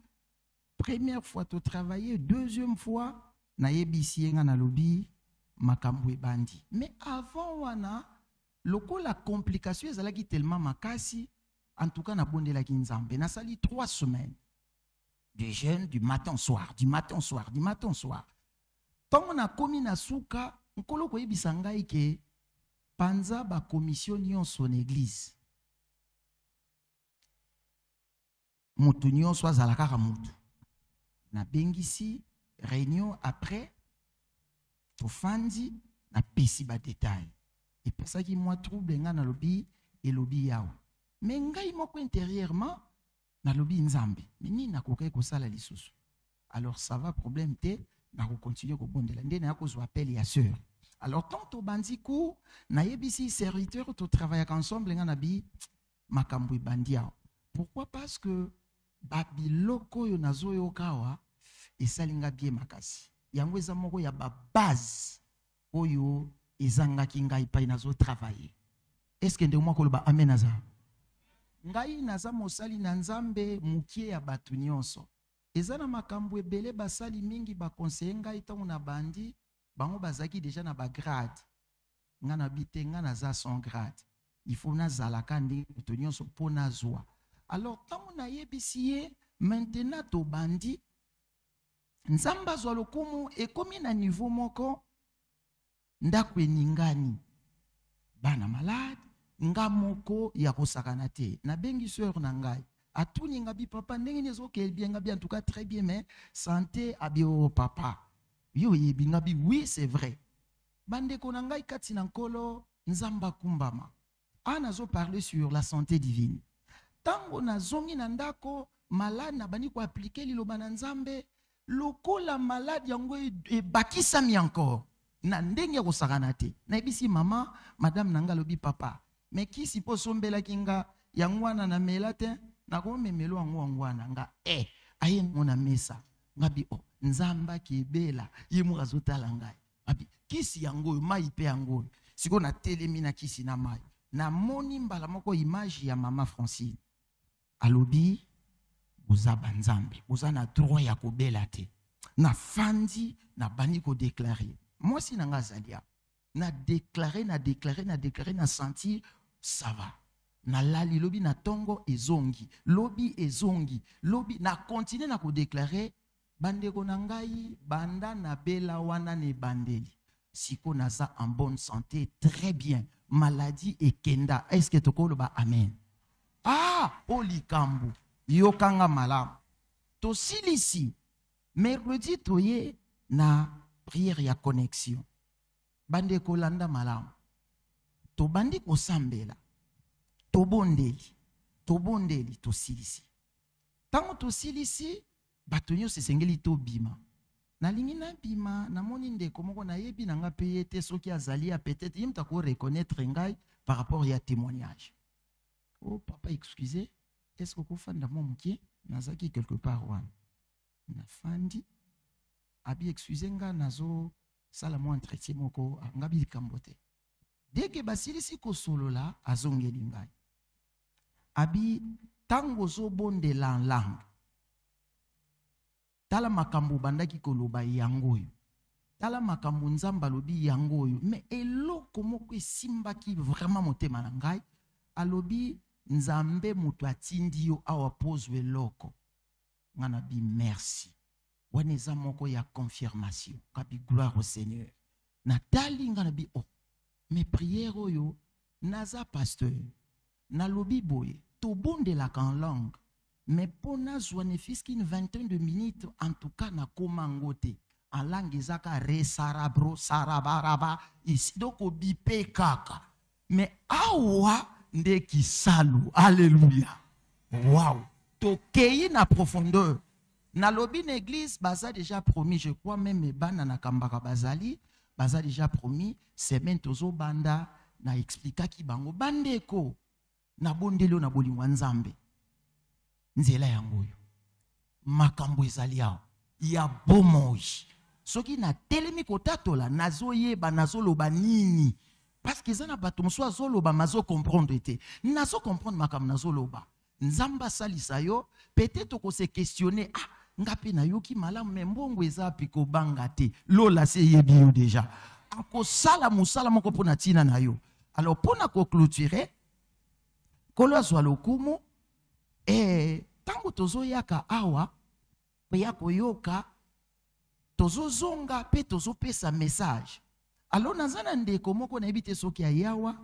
Première fois to travailler, deuxième fois na ye bisienga na lobi makambo ebandi. Mais avant wana, loko la complication ezalaki tellement makasi, en tout cas na bondelaki Nzambe. Na sali 3 semaines. Du jeûne, du matin au soir, du matin au soir, du matin au soir. Tant na komi na suka, nkolo koyebisa ngai ke panza ba commission nyonso na église. Mutu nyonso azalaka ka mutu. Na bengisi réunion après tofandi na pesi ba détail. Et pesa ki moi trouble nga na lobi et lobi yao. Mais ngai moko intérieurement na lobi Nzambe. Nini na kokai ko sala lisusu. Alors ça va problème te na continuer ko bondela ndé na ko zo appel ya sœur. Alors tant to bandiku na yebisi serviteur to travailler ensemble nga na bi makambo bandia. Pourquoi? Parce que babiloko yo nazo yo kawa esalinga bien makasi. Yango eza moko ya ba base oyo ezanga kinga ipai nazo travailler. Est-ce que ndemo ko ba amen aza? Ngai naza mosali na Nzambe mukie ya batu nyonso. Ezana makambo ebele basali mingi ba conseiller ngai tango na bandi bango bazaki déjà na ba grade. Nga na bitenga na za son grade. Il faut na zalaka ndi to nyonso pona zwa. Alors tango na yebisiye maintenant to bandi Nzamba zwa lokumu ekomi na niveau moko ndako eningani. Bana malade nga moko ya kosakana te. Na bengi sœur na ngai. Atuni nga bi papa ndenge nezo ke bien nga bi en tout cas très bien mais santé abio papa. Yo yebi nga bi oui c'est vrai. Bande ko na ngai kati na nkolo Nzamba kumbama. Ana zo parler sur la santé divine. Tango na zongi na ndako malade na bani ko appliquer liloba na Nzambe lokola malade yango e bakisami encore. na ndenge kosakana te nayebisi mama madame nanga lobi papa mais kisi po sombelaki nga yango wana namela te nakomemelo yango wango wana nga aye ngo na mesa ngabi nzamba kebela ye mo azotala ngai abi kisi yango mai pe yango siko na telemi na kisi na mai na moni mbala moko image ya mama Francine alobi boza banzambe boza na droit ya kobela te na fandi na bani ko déclarer moi si nanga zalia na déclarer na sentir ça va na lali lobi na tongo ezongi lobi na continuer na ko déclarer bandeko na ngai banda na bela wana ne bandeli siko naza en bonne santé très bien maladie ekenda est-ce que tokoloba amen olikambu yokanga malamu tosilisi mercredi toye na prière ya connexion bandeko landa malamu tobandi kosambela tobondeli tosilisi tango tosilisi bato nyonso esengeli tobima nalingi nabima namoni ndeko moko nayebi nanga mpe ye te soki azali peut-être ye moto akoreconnaître ngai par rapport ya témoignage papa excusez est-ce que okofanda mwa mokie nazaki quelque part wana nafandi abi excusez nga nazosala mwa entretien moko ngabi likambo te deke basilisi kosolola azongeli ngai abi tango ozobondela langue tala makambo bandaki koloba yango oyo tala makambo nzambe alobi yango oyo mais eloko moko esimbaki vraiment motema na ngai alobi nzambe moto atindi yo awa pozwe eloko nga nabi merci wana eza moko ya confirmation kabi gloire au Seigneur natali nga nabi mes prières oyo naza pasteur nalobi boye tobondelaka en langue mais pour nazwa ne fiski une vingtaine de minutes en tout cas na komango te en langue ezaka re sarabro sarabaraba ici donc obipe kaka mais awa nde kisalu alléluia wow tokei na profondeur nalobi na église baza déjà promis je crois même bana na kambaka bazali baza déjà promis semaine tozo banda na explikaki bango bandeko na bondelo na bolingo nzambe nzela yango oyo makambo ezali awa ya bomoi soki na telemi kotatola nazoyeba nazoloba nini parce que zana bato mosusu azoloba mazo comprendre te nazo comprendre makambo nazoloba nzamba salisa yo peut-être ko se questionner ngapi na yoki malamu me mbongo eza piko banga te lola se yebi yo déjà ako sala musala moko pona tina na yo alors pona ko clôturer kolo azwa lokumu tango tozo yaka awa ya koyoka tozo zonga pe tozo pesa message alors nazana ndeko moko na ebite soki ayawa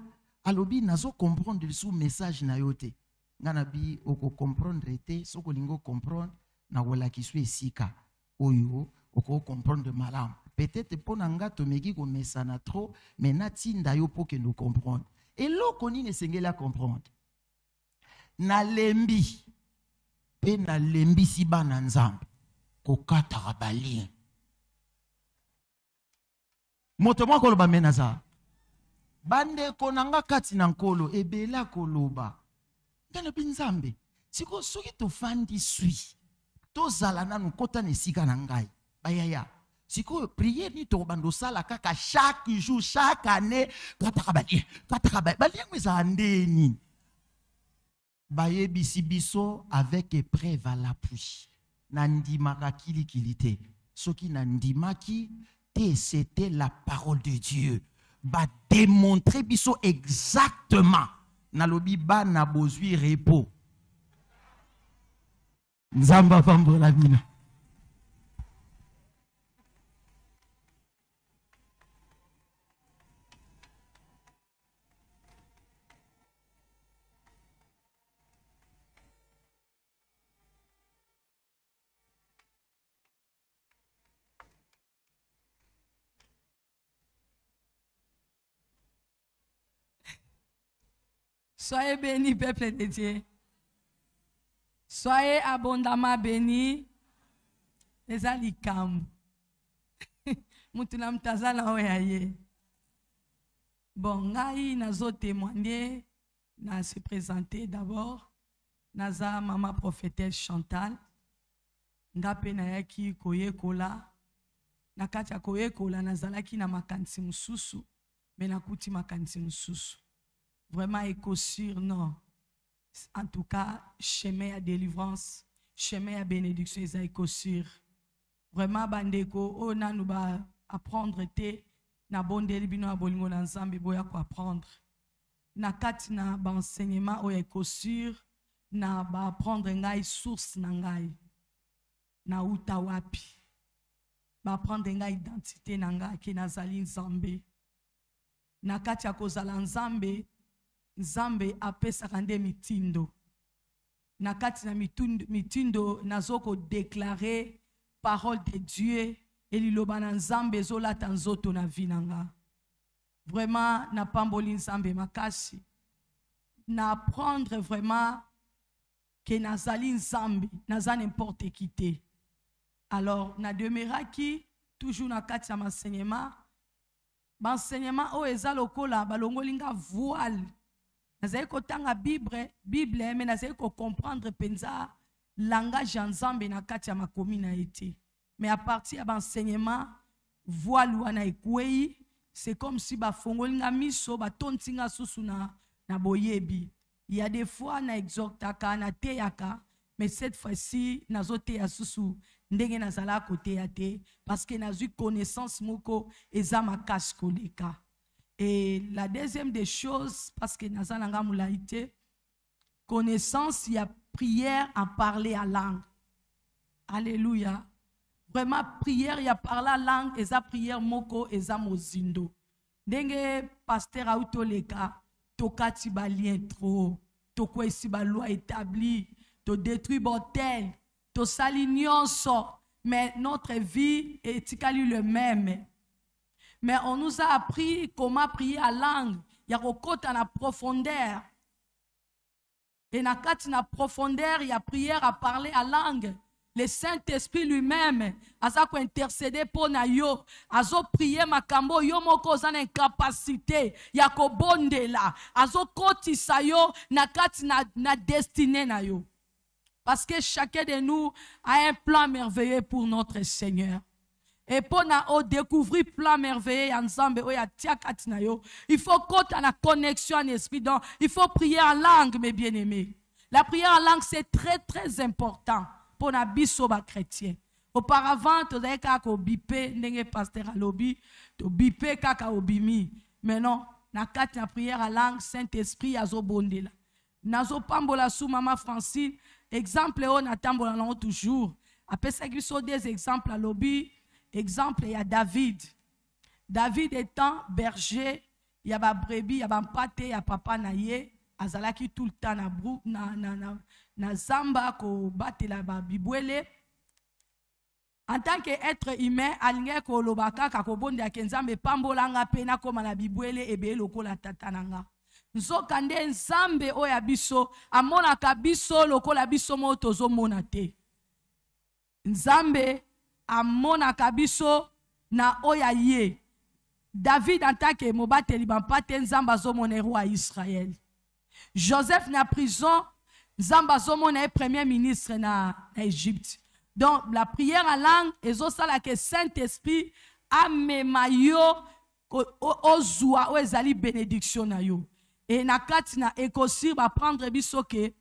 alobi nazo comprendre sous message na yote ngana bi oko comprendre te soko lingo comprendre na wala kiswe esika oyo oko comprendre malamu peut-être pona nga tomeki ko mesana trop mais na tinda yo po ke no comprendre eloko nini esengela comprendre na lembi pe na lembi si bana nzambe kokataka balien moto mwa koloba menaza bandeko nanga kati na nkolo ebela koloba ngana binzambe siko soki tofandi sui tozala nanu kota na esika na ngai bayaya siko prière ni tokobanda osala kaka chaque jour chaque année kataka balien ezala ndeni bayebisi biso avec épreuve à l'appui nandimaka kilikili te soki nandimaki te c'était la parole de Dieu ba démontrer biso exactement nalobi bana bozwi repos nzamba pambola bino Soyez bénis, peuple de Dieu. Soyez abondamment bénis. Les alikam. Mutuna mtazala oya ye. Bon, ngai nazo témoigner, na se présenter d'abord. Naza mama prophétesse Chantal. Ngape na yaki koye kola. Nakati ya koye kola nazalaki na makanisi mususu. Mais nakuti makanisi mususu. Vraiment écossure, non. En tout cas, chemin à délivrance, chemin à bénédiction, ils ont écossure. Vraiment, bandeko, on a nous apprendre te, na bondeli bino abolingo na nzambe boya ko apprendre. Na kati na ba enseignement o écossure, na ba apprendre ngai source na ngai. Na uta wapi. Ba apprendre ngai identité na ngai ki nazali nzambe. Na kati ya kozala nzambe, Nzambe apesaka nde mitindo. Na kati na mitindo nazoko déclarer parole de Dieu et liloba na Nzambe zolata nzoto na vinanga. Vraiment na pamboli Nzambe makasi. Na apprendre vraiment que nazali Nzambe, naza n'importe qui te. Alors na demeuraki toujours na kati ya enseignement. Enseignement o eza lokola balongolinga voile. Nazali kotanga Bible, mais nazali ko comprendre penza langage nzambe na kati ya makomi na ete. Mais à partir de l'enseignement, voile wana ekwei, c'est comme si ba fongolinga miso ba tontinga susu na boyebi. Il y a des fois na exhortaka na teyaka, mais cette fois-ci nazote ya susu ndenge nazala kote ya te parce que nazu connaissance moko eza makasi koleka. Et la deuxième des choses, parce que nazalanga moulaïté, connaissance, il y a prière en parler à langue. Alléluia. Vraiment, prière, il y a parler à langue, et ça prière moko, et ça mozindo. Denge pasteur Autoleka, tokati balien trop, toko esi ba loi établie, to détruit botel, to sali nyonso, mais notre vie est le même. Mais on nous a appris comment prier à langue. Il y a côté en profondeur. Et dans la profondeur, il y a prière à parler à langue. Le Saint-Esprit lui-même, a intercédé pour nayo, a prié makambo yo moko za na incapacité, ya ko bonde la, a koti sayo na kati na destinée na yo. Parce que chacun de nous a un plan merveilleux pour notre Seigneur. Et pour découvrir plan merveilleux ensemble, il faut qu'on ait la connexion en esprit. Donc, il faut prier en langue, mes bien-aimés. La prière en langue, c'est très, très important pour la bisoba chrétien. Auparavant, tu avais qu'à bipé, n'engé pasteur à lobby, tu bipé kaka obimi. Mais non, na kat na prière en langue, Saint-Esprit azo bondela. Nazo pambola sous maman Francine, exemple on attend toujours. Après ça, il y a des exemples à lobby. Exemple, il y a David. David étant berger, il y a brebis, il y a pâté, il y a papa naye, azalaki tout le temps na brou na zamba ko batte la bibwele. En tant qu'être humain, alinge ko lobaka ka ko bonde ya kenzambe pambolanga pena koma na bibwele ebe lokola tatananga. Nzokande nzambe oya biso amona ka biso lokola biso mo tozo mona te. Nzambe amona kabiso na oya ye. David en tant que mobateli bampate nzamba zomone roi Israël. Joseph na prison, nzamba zomone premier ministre na Égypte. Donc la prière en langue ezo sala que Saint-Esprit amema yo ozwa o ezali bénédiction na yo. Et na kati na ekosir ba prendre biso ke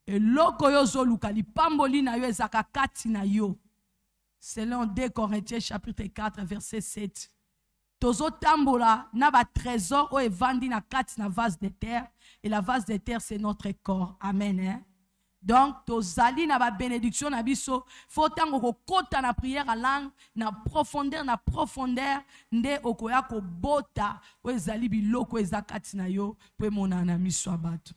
loko yo zoluka li pamboli na yo ezaka kati na yo. Selon 2 Corinthiens chapitre 4 verset 7. Tozo tambola na ba trésor o evandi na kati na vase de terre et la vase de terre c'est notre corps. Amen. Hein? Donc tozali na ba bénédiction na biso faut tango ko kota na prière à langue na profondeur nde okoya ko bota o ezali biloko ezakati na yo pe mona na miso abatu.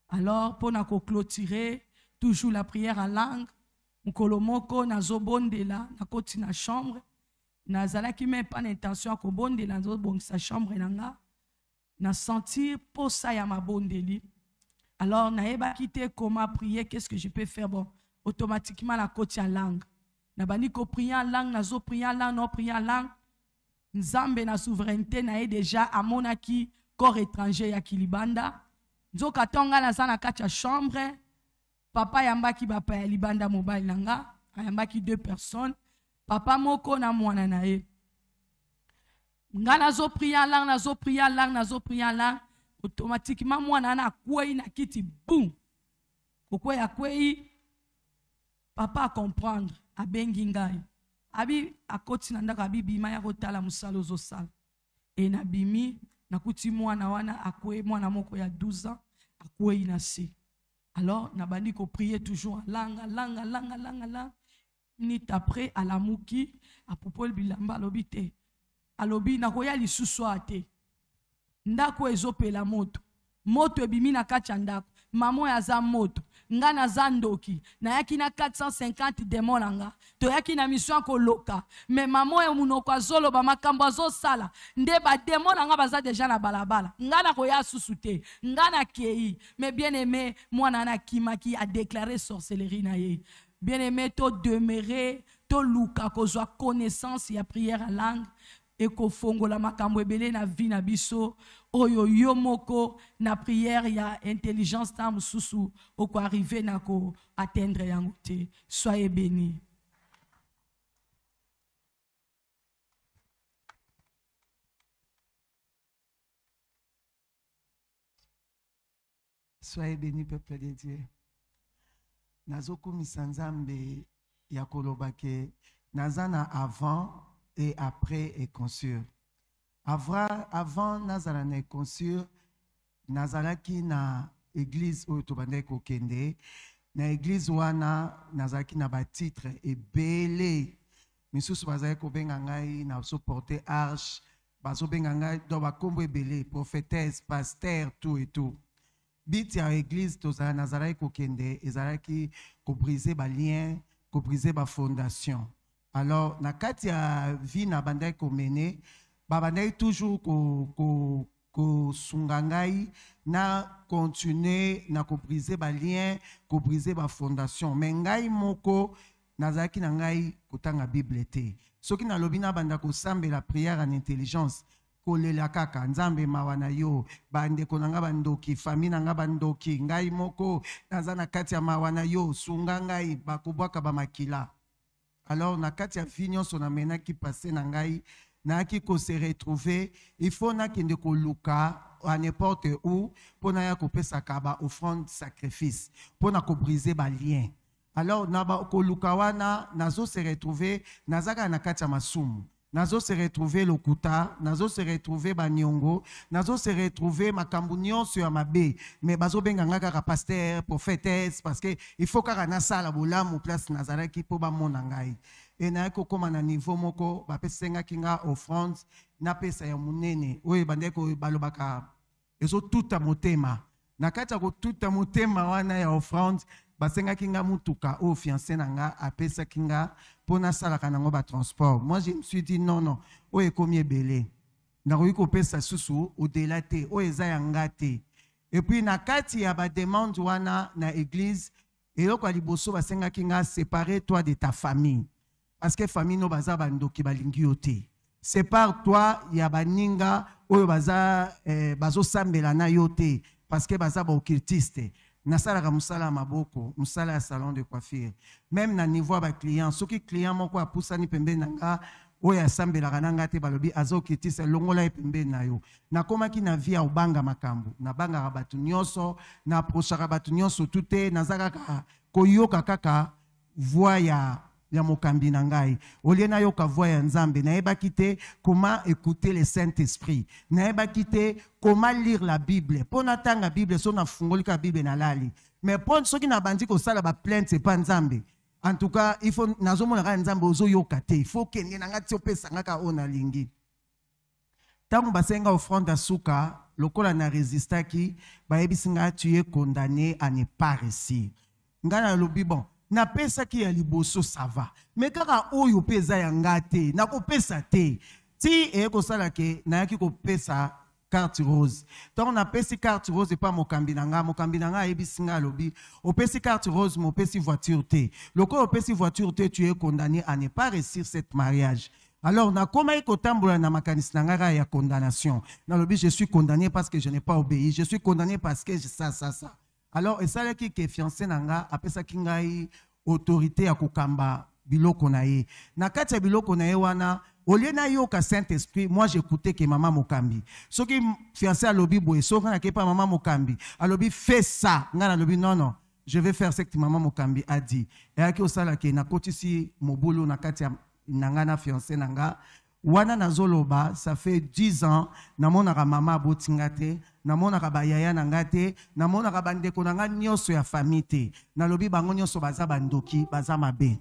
Alors pour na ko clôturer toujours la prière à langue. Mkolomoko na zobondela na koti na chambre na zalaki même pas l'intention ko bondela na zobongisa chambre nanga na sentir posa ya mabondeli. Alors na eba kite comment prier, qu'est-ce que je peux faire? Bon, automatiquement la koti en langue na bani ko prier en langue na zo prier en langue, non prier en langue nzambe na souveraineté na ye déjà amonaki corps étranger ya kilibanda nzoka tonga naza na kati ya chambre papa yambaki bapa ya libanda mobile nanga ayambaki 2 personnes papa moko na mwana na ye nga nazo prier lang automatiquement mwana na kwei na kiti boum kokwe ya kwei papa a comprendre abengi ngai abi akoti na ndako abi bima ya kotala musala ozosala e na bimi nakuti mwana wana akwe mwana moko ya 12 ans akwei na se alors nabandi ko prier toujours langa minute après alamuki apopol bilamba alobi te alobi nakoya lisusu ate ndako ezopela moto ebimi na kati ya ndako mamo yaza moto nga naza ndoki nayaki na 450 demo nanga toyaki na mission koloka me mamo ya munoko azoloba makambo azosala nde bademo nanga baza deja na balabala nga nakoya susu te nga na kei me bien aimé mwana na kimaki a déclaré sorcellerie na ye bien aimé to demeurer to luka kozwa connaissance ya prière à langue ekofongola makambo ebele na vie na biso oyo yo moko na prière ya intelligence ta mususu oko arriver na ko atteindre yango te. Soyez bénis. Soyez bénis, peuple de Dieu. Nazoko misanzambe ya kolobake nazana avant et après et conscience. Avant nazala na conscience, nazalaki na église oyo tobandaki kokende, na église wana nazalaki na ba titre ebele. Misusu bazalaki kobenga ngai na so porter arche, bazo benga ngai do ba kombo ebele, prophétesse, pasteur, tout et tout. Biti ya église tozala nazalaki kokende, ezalaki ko briser ba lien, ko briser ba fondation. Alors, na kati ya vie na bandai ko mene, babandai toujours ko sungangai na continuer na ko briser ba lien, ko briser ba fondation. Mais ngai moko nazaki na ngai kotanga Bible te. Soki na lobi na banda ko sambe la prière en intelligence, ko lela kaka nzambe mawana yo, bande ko nanga bandoki, famille nanga bandoki, ngai moko nazana kati ya mawana yo, sungangai bakobwaka ba makila. Alors, na kati ya vignon son amena qui passé na ngai, na ki ko se retrouver, il faut na kende ko luka à n'importe où pour na ya ko pesa kaba offrande sacrifice, pour na ko briser ba lien. Alors, na ba ko luka wana nazo se retrouver nazaka na kati ya masumu. Nazo se retrouver lokuta, nazo se retrouver banyongo, nazo se retrouver makambu nyonso ya mabe, mais bazo benga ngaka ka pasteur, prophétesse parce que il faut kaka na sala bolamu place nazaraki po ba mona ngai. Et na ko koma na niveau moko ba pesenga kinga offrande na pesa ya munene. Oye bandeko balobaka ezo tuta motema. Na kati ko tuta motema wana ya offrande basenga kinga mutuka o fiancé nanga apesa kinga pona sala kanango ba transport. Moi je me suis dit non oye komi belé na ko pesa susu au-delà te o eza yanga te. Et puis na kati ya ba demande wana na église eloko liboso basenga kinga séparer toi de ta famille parce que famille no baza bandoki balingi yo te. Sépare-toi ya baninga oyo baza bazo sambela na yo te parce que baza ba occultiste. Nasala musala maboko, musala salon de coiffure. Même na niveau ba client, soki client moko apusani pembe nanga, oya sambela kananga te balobi azokiti se longola pembe na yo. Na komaki na via obanga makambu, na banga rabatu nyonso, na prochara batu nyonso tute, nazaka koyoka kaka voya ya mokambi na ngai. Olie na yoka voix ya nzambe, na eba kite comment écouter le Saint-Esprit. Na eba kite comment lire la Bible. Pour natanga Bible, so na fungoli ka Bible na lali. Mais pour ceux qui na bandi ko sala ba plainte, c'est pas nzambe. En tout cas, il faut nazomona ka nzambe ozo yoka te. Il faut kende na ngati opesa ngaka ona lingi. Tangu basenga offrande suka, lokola na resistaki, ba ebisinga tu es condamné à ne pas réussir. Ngana lobi bon. Na pesa ki ya liboso ça va. Mais kaka oyo pesa ya ngate, na ko pesa te. Ti ko sala ke na yaki ko pesa carte rose. Donc na pesi carte rose pas mokambi nanga ebisinga lobi. O pesi carte rose, mo pesi voiture te. Loko o pesi voiture te, tu es condamné à ne pas réussir cet mariage. Alors, na koma ekotambola na makanisi na ngaka ya condamnation. Na lobi, je suis condamné parce que je n'ai pas obéi. Je suis condamné parce que ça. Alors, et ça là qui est fiancé nanga, après ça qui ngai autorité ya kokamba biloko na ye. Na kati ya biloko na ye wana, au lieu na yo ka Saint-Esprit, moi j'écoutais que maman mokambi. Ce qui fiancé à lobi boye, so kana ke pas maman mokambi. A lobi fais ça. Ngana lobi non. Je vais faire ce que maman mokambi a dit. Et aki osala ke na kotisi mobulu na kati ya nangana fiancé nanga wana nazoloba ça fait 10 ans namonaka mama abotingate namonaka bayaya nangate namonaka bandeko nanga nyonso ya famille te nalobi bango nyonso baza bandoki baza mabe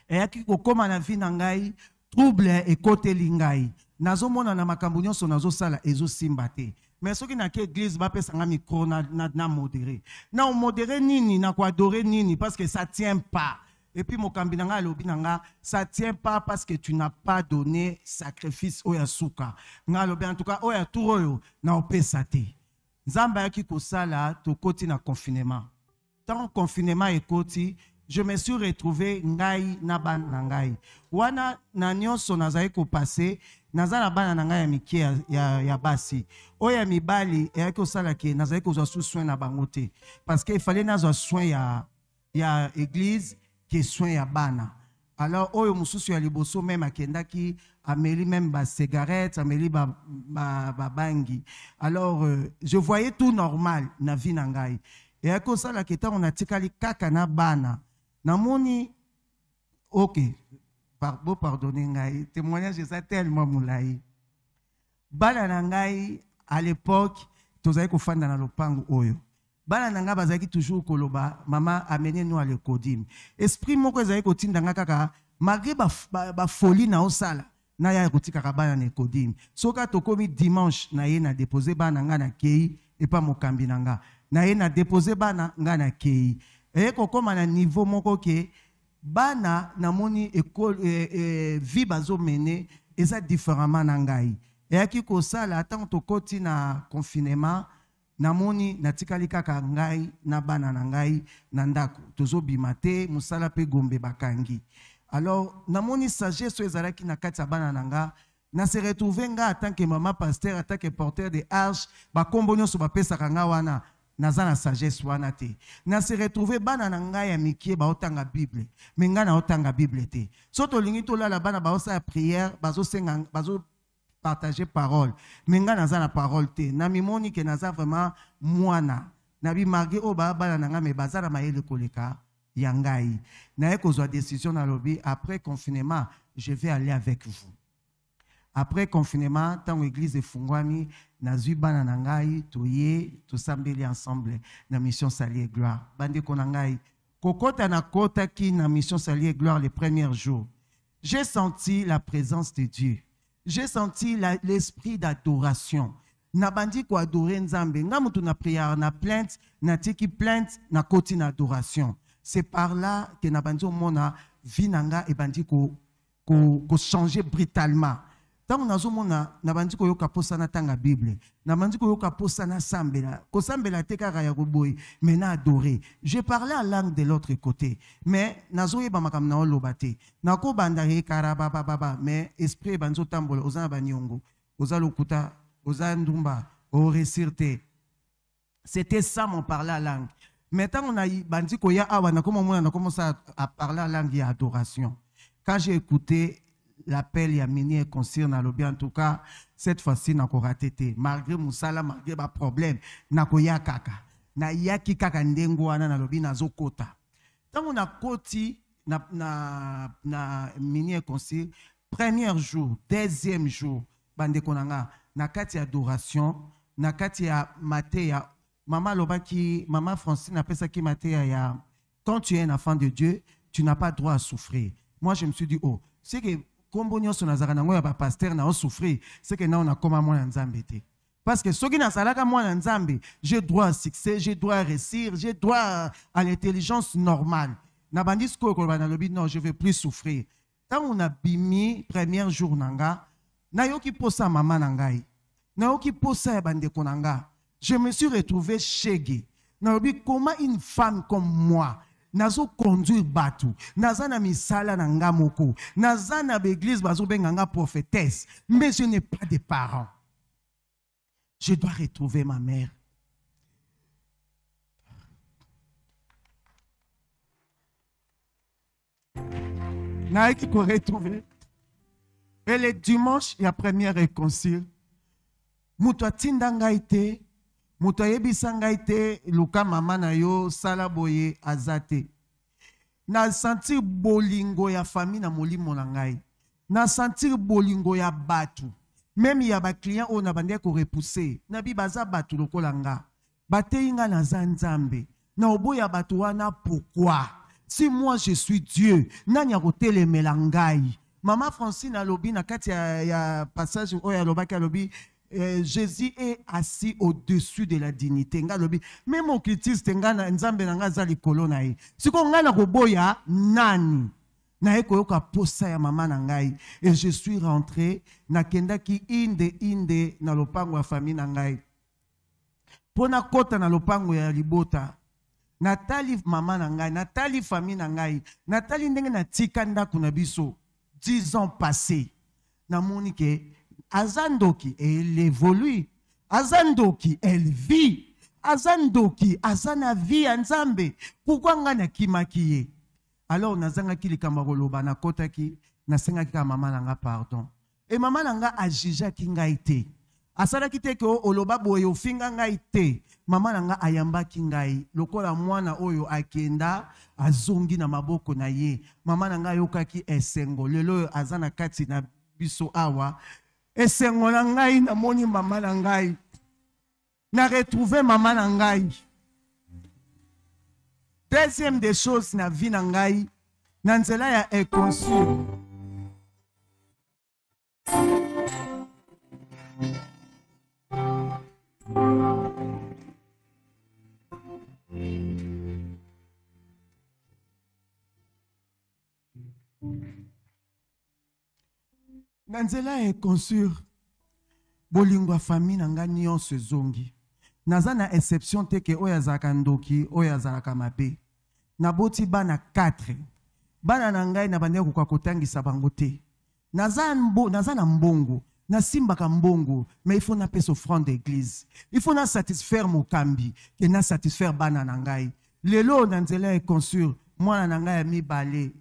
eyaki kokoma na vie na ngai trouble ekoteli ngai nazomona na makambo nyonso nazosala ezosimba te mais soki na ke église bapesanga micro na modéré na modéré nini na koadore nini parce que ça tient pas. Et puis, mokambi nanga lobi nanga, ça tient pas parce que tu n'as pas donné sacrifice oya suka. Nga lobi en tout cas oya turoyo na opesate. Nzamba yaki kosala to koti na confinement. Tant confinement et koti, je me suis retrouvé ngai na ban ngai. Wana na nyonso nazai ko passer, nazala bana nanga ya mikie ya basi. Oya mibali yaki kosala ke nazai ko zo soin na bangote parce que il fallait nazo soin ya église qui soin ya bana. Alors oyo mususu ya liboso même akendaki ameli même ba cigarette, ameli ba bangi. Alors je voyais tout normal na vie na ngai. Et à cause la keta on a tikali kaka na bana. Na moni OK. Pardonnez ngai. Témoignage ça tellement moulai. Bana na ngai à l'époque tozali ko fanda na lopango oyo. Bana nanga bazaki toujours koloba mama amené nous à l'écodim. Esprit moko ezali kotinda nga kaka malgré ba folie na osala na ya kotika bana na écodim. Soka tokomi dimanche na ye na déposer bana nga na kei et pas mokambi nanga. Na ye na déposer bana nga na kei. Et kokoma na niveau moko ke bana na moni école vie bazo mener eza différemment na ngai. Et aki ko sala tant to koti na confinement namoni natikali kaka ngai na bana na ngai na ndako tozo bimate musala pe gombe bakangi. Alors namoni sagesse ezalaki na kati ya bana nanga na se retrouver nga en tant que maman pasteur en tant que porteur de arche ba kombo nyonso ba pesa nga wana naza na sagesse wana te na se retrouver bana na ngai ya mikie ba otanga bible mais nga na otanga bible te soto lingi to la bana ba osa prière bazo senga bazo partager parole. Mais nga naza na parole te. Na mimoni ke naza vraiment mwana. Na bi marge o ba bala nanga me bazara maele koleka yangai. Na eko zo décision na lobi après confinement, je vais aller avec vous. Après confinement, tant l'église efungwami na zui bana nangai toye to sambeli ensemble na mission Salut Gloire. Bande ko nangai kokota na kota ki na mission Salut Gloire les premiers jours. J'ai senti la présence de Dieu. J'ai senti l'esprit d'adoration. Na bandi ko adorer nzambe. Nga mutu na prière, na plainte, na tiki plainte, na koti na adoration. C'est par là que na bandi mona vinanga et bandi ko changer brutalement. Tant on a zomona na bandi ko yoka posa na tanga Bible. Na bandi ko yoka posa na sambela. Ko sambela teka raya goboy, mais na adorer. Je parlais à langue de l'autre côté, mais nazo yeba makam na olobate. Na ko banda he karaba baba, mais esprit banzo tambola oza banyongo. Oza lokuta, oza ndumba, o resirte. C'était ça mon parler à langue. Maintenant on a bandi ko ya awa na commencé à parler à langue ya adoration. Quand j'ai écouté l'appel ya mini et concert na lobby en tout cas cette fois-ci na ko raté malgré musala malgré ba problème na ko ya kaka na yaki kaka ndengo wana na lobby na zokota tant on a koti na mini et concert premier jour deuxième jour bande konanga na kati adoration na kati ya matéya maman lobaki maman Francine appelle ça qui matéya ya quand tu es un enfant de Dieu tu n'as pas droit à souffrir. Moi je me suis dit oh c'est que kombo nyonso nazaka nango ya ba pasteur na souffrir c'est que na on a comme mwana nzambe te parce que soki na salaka mwana nzambe j'ai droit à succès j'ai droit à réussir j'ai droit à l'intelligence normale na bandis ko ko na lobi non je vais plus souffrir tant on a bimi premier jour nanga na yoki posa maman nangai na yoki posa ya bande konanga je me suis retrouvé shege na lobi comment une femme comme moi nazo conduire batu, naza na misala na nga moko, naza na l'église bazo benga nga prophétesse, mais je n'ai pas de parents. Je dois retrouver ma mère. Naïki ko retrouver. Et le dimanche, il y a première réconcile. Muto atinda ngai te, muto ayebisa ngai te, luka mama na yo sala boye azate. Na sentir bolingo ya famille na molimo na ngai. Na sentir bolingo ya batu. Même il y a ba client on a bandé ko repousser. Na bi baza batu lokola nga. Batei nga na zanzambe. Na oboya batu wana pourquoi? Si moi je suis Dieu, nani akotele melangai. Maman Francine alobi na kati ya passage oya lobaki alobi Jésus est assis au-dessus de la dignité. Nga lobi même mon critique nga na nzambe na nga za likolo na ye. Siko nga na koboya nani? Na ekoyoka posa ya mama na ngai et je suis rentré na kendaki inde na lopango ya famille na ngai. Pona kota na lopango ya libota. Natali mama na ngai, Natali famille na ngai, Natali ndenge na tika ndako na biso. 10 ans passés. Na monike Azandoki, elle évolue. Azandoki, elle vit. Azandoki, Azana vie nzambe. Pourquoi ngana kimakiye? Alors nazanga ki likamba koloba na kotaki, na senga ki mama na nga pardon. Et mama na nga ajija ki ngai te. Asala ki te ko oloba boye ofinga ngai te. Mama na nga ayamba ki ngai. Lokola mwana oyo akenda azongi na maboko na ye. Mama na nga yokaki esengo. Lelo azana kati na biso awa. Esengo na ngai na moni mama na ngai. Na retrouver mama na ngai. Deuxième des choses na vie na ngai. Na nzela ya ekonsu. Nanzela e consure bolingo famille na nga nyonso zongi. Naza na exception te ke oya zaka ndoki, oya zaka mabe. Na boti bana 4. Bana na ngai na bande ko kotangisa bango te. Naza na mbongo, na simbaka mbongo, mais il faut na pesa offrande d'église. Il faut na satisfaire mokambi, ke na satisfaire bana na ngai. Lelo nanzela e consure, mwana na ngai mi balé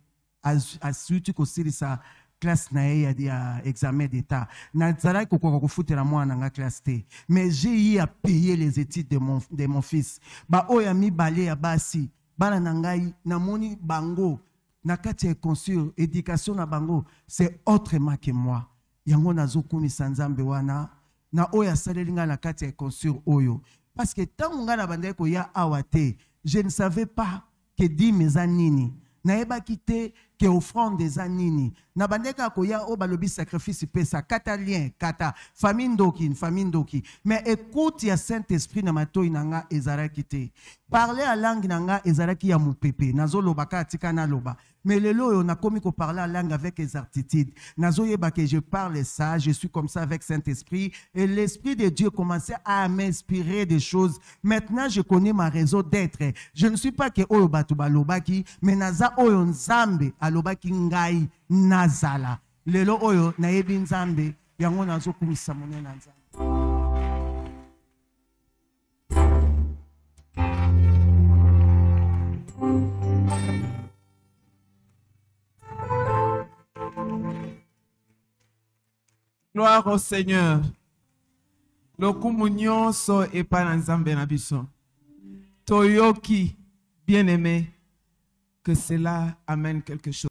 asuti ko silisa classe na ya examen d'état. Nazala kokoko kufutela mwana nga classe T. Mais j'ai eu à payer les études de mon fils. Ba oya mi balé ya basi, bana na ngai na moni bango na kati ya consure éducation na bango, c'est autrement que moi. Yango nazokumi sanzambe wana na oya salelinga na kati ya consure oyo. Parce que tant nga na bande ko ya awate, je ne savais pas que di mezanini. Naeba kite ke offrande des anini. Na bandeka ko ya o balobi sacrifice pesa kata lien kata famille ndoki. Mais écoute ya Saint-Esprit na matoi nanga ezara kite. Parler à langue nanga ezara ki ya mupepe. Nazo loba ka tika na loba. Mais lelo yo na komi ko parler à langue avec exactitude. Nazo yeba que je parle ça, je suis comme ça avec Saint-Esprit et l'Esprit de Dieu commençait à m'inspirer des choses. Maintenant je connais ma raison d'être. Je ne suis pas que oyo batu balobaki, mais naza oyo nzambe alobaki ngai nazala. Lelo oyo na yebi nzambe yango nazo kumisa monene na nzambe. Gloire au Seigneur. Lokumu nyonso epa na nzambe na biso. Toyoki, bien-aimé, que cela amène quelque chose.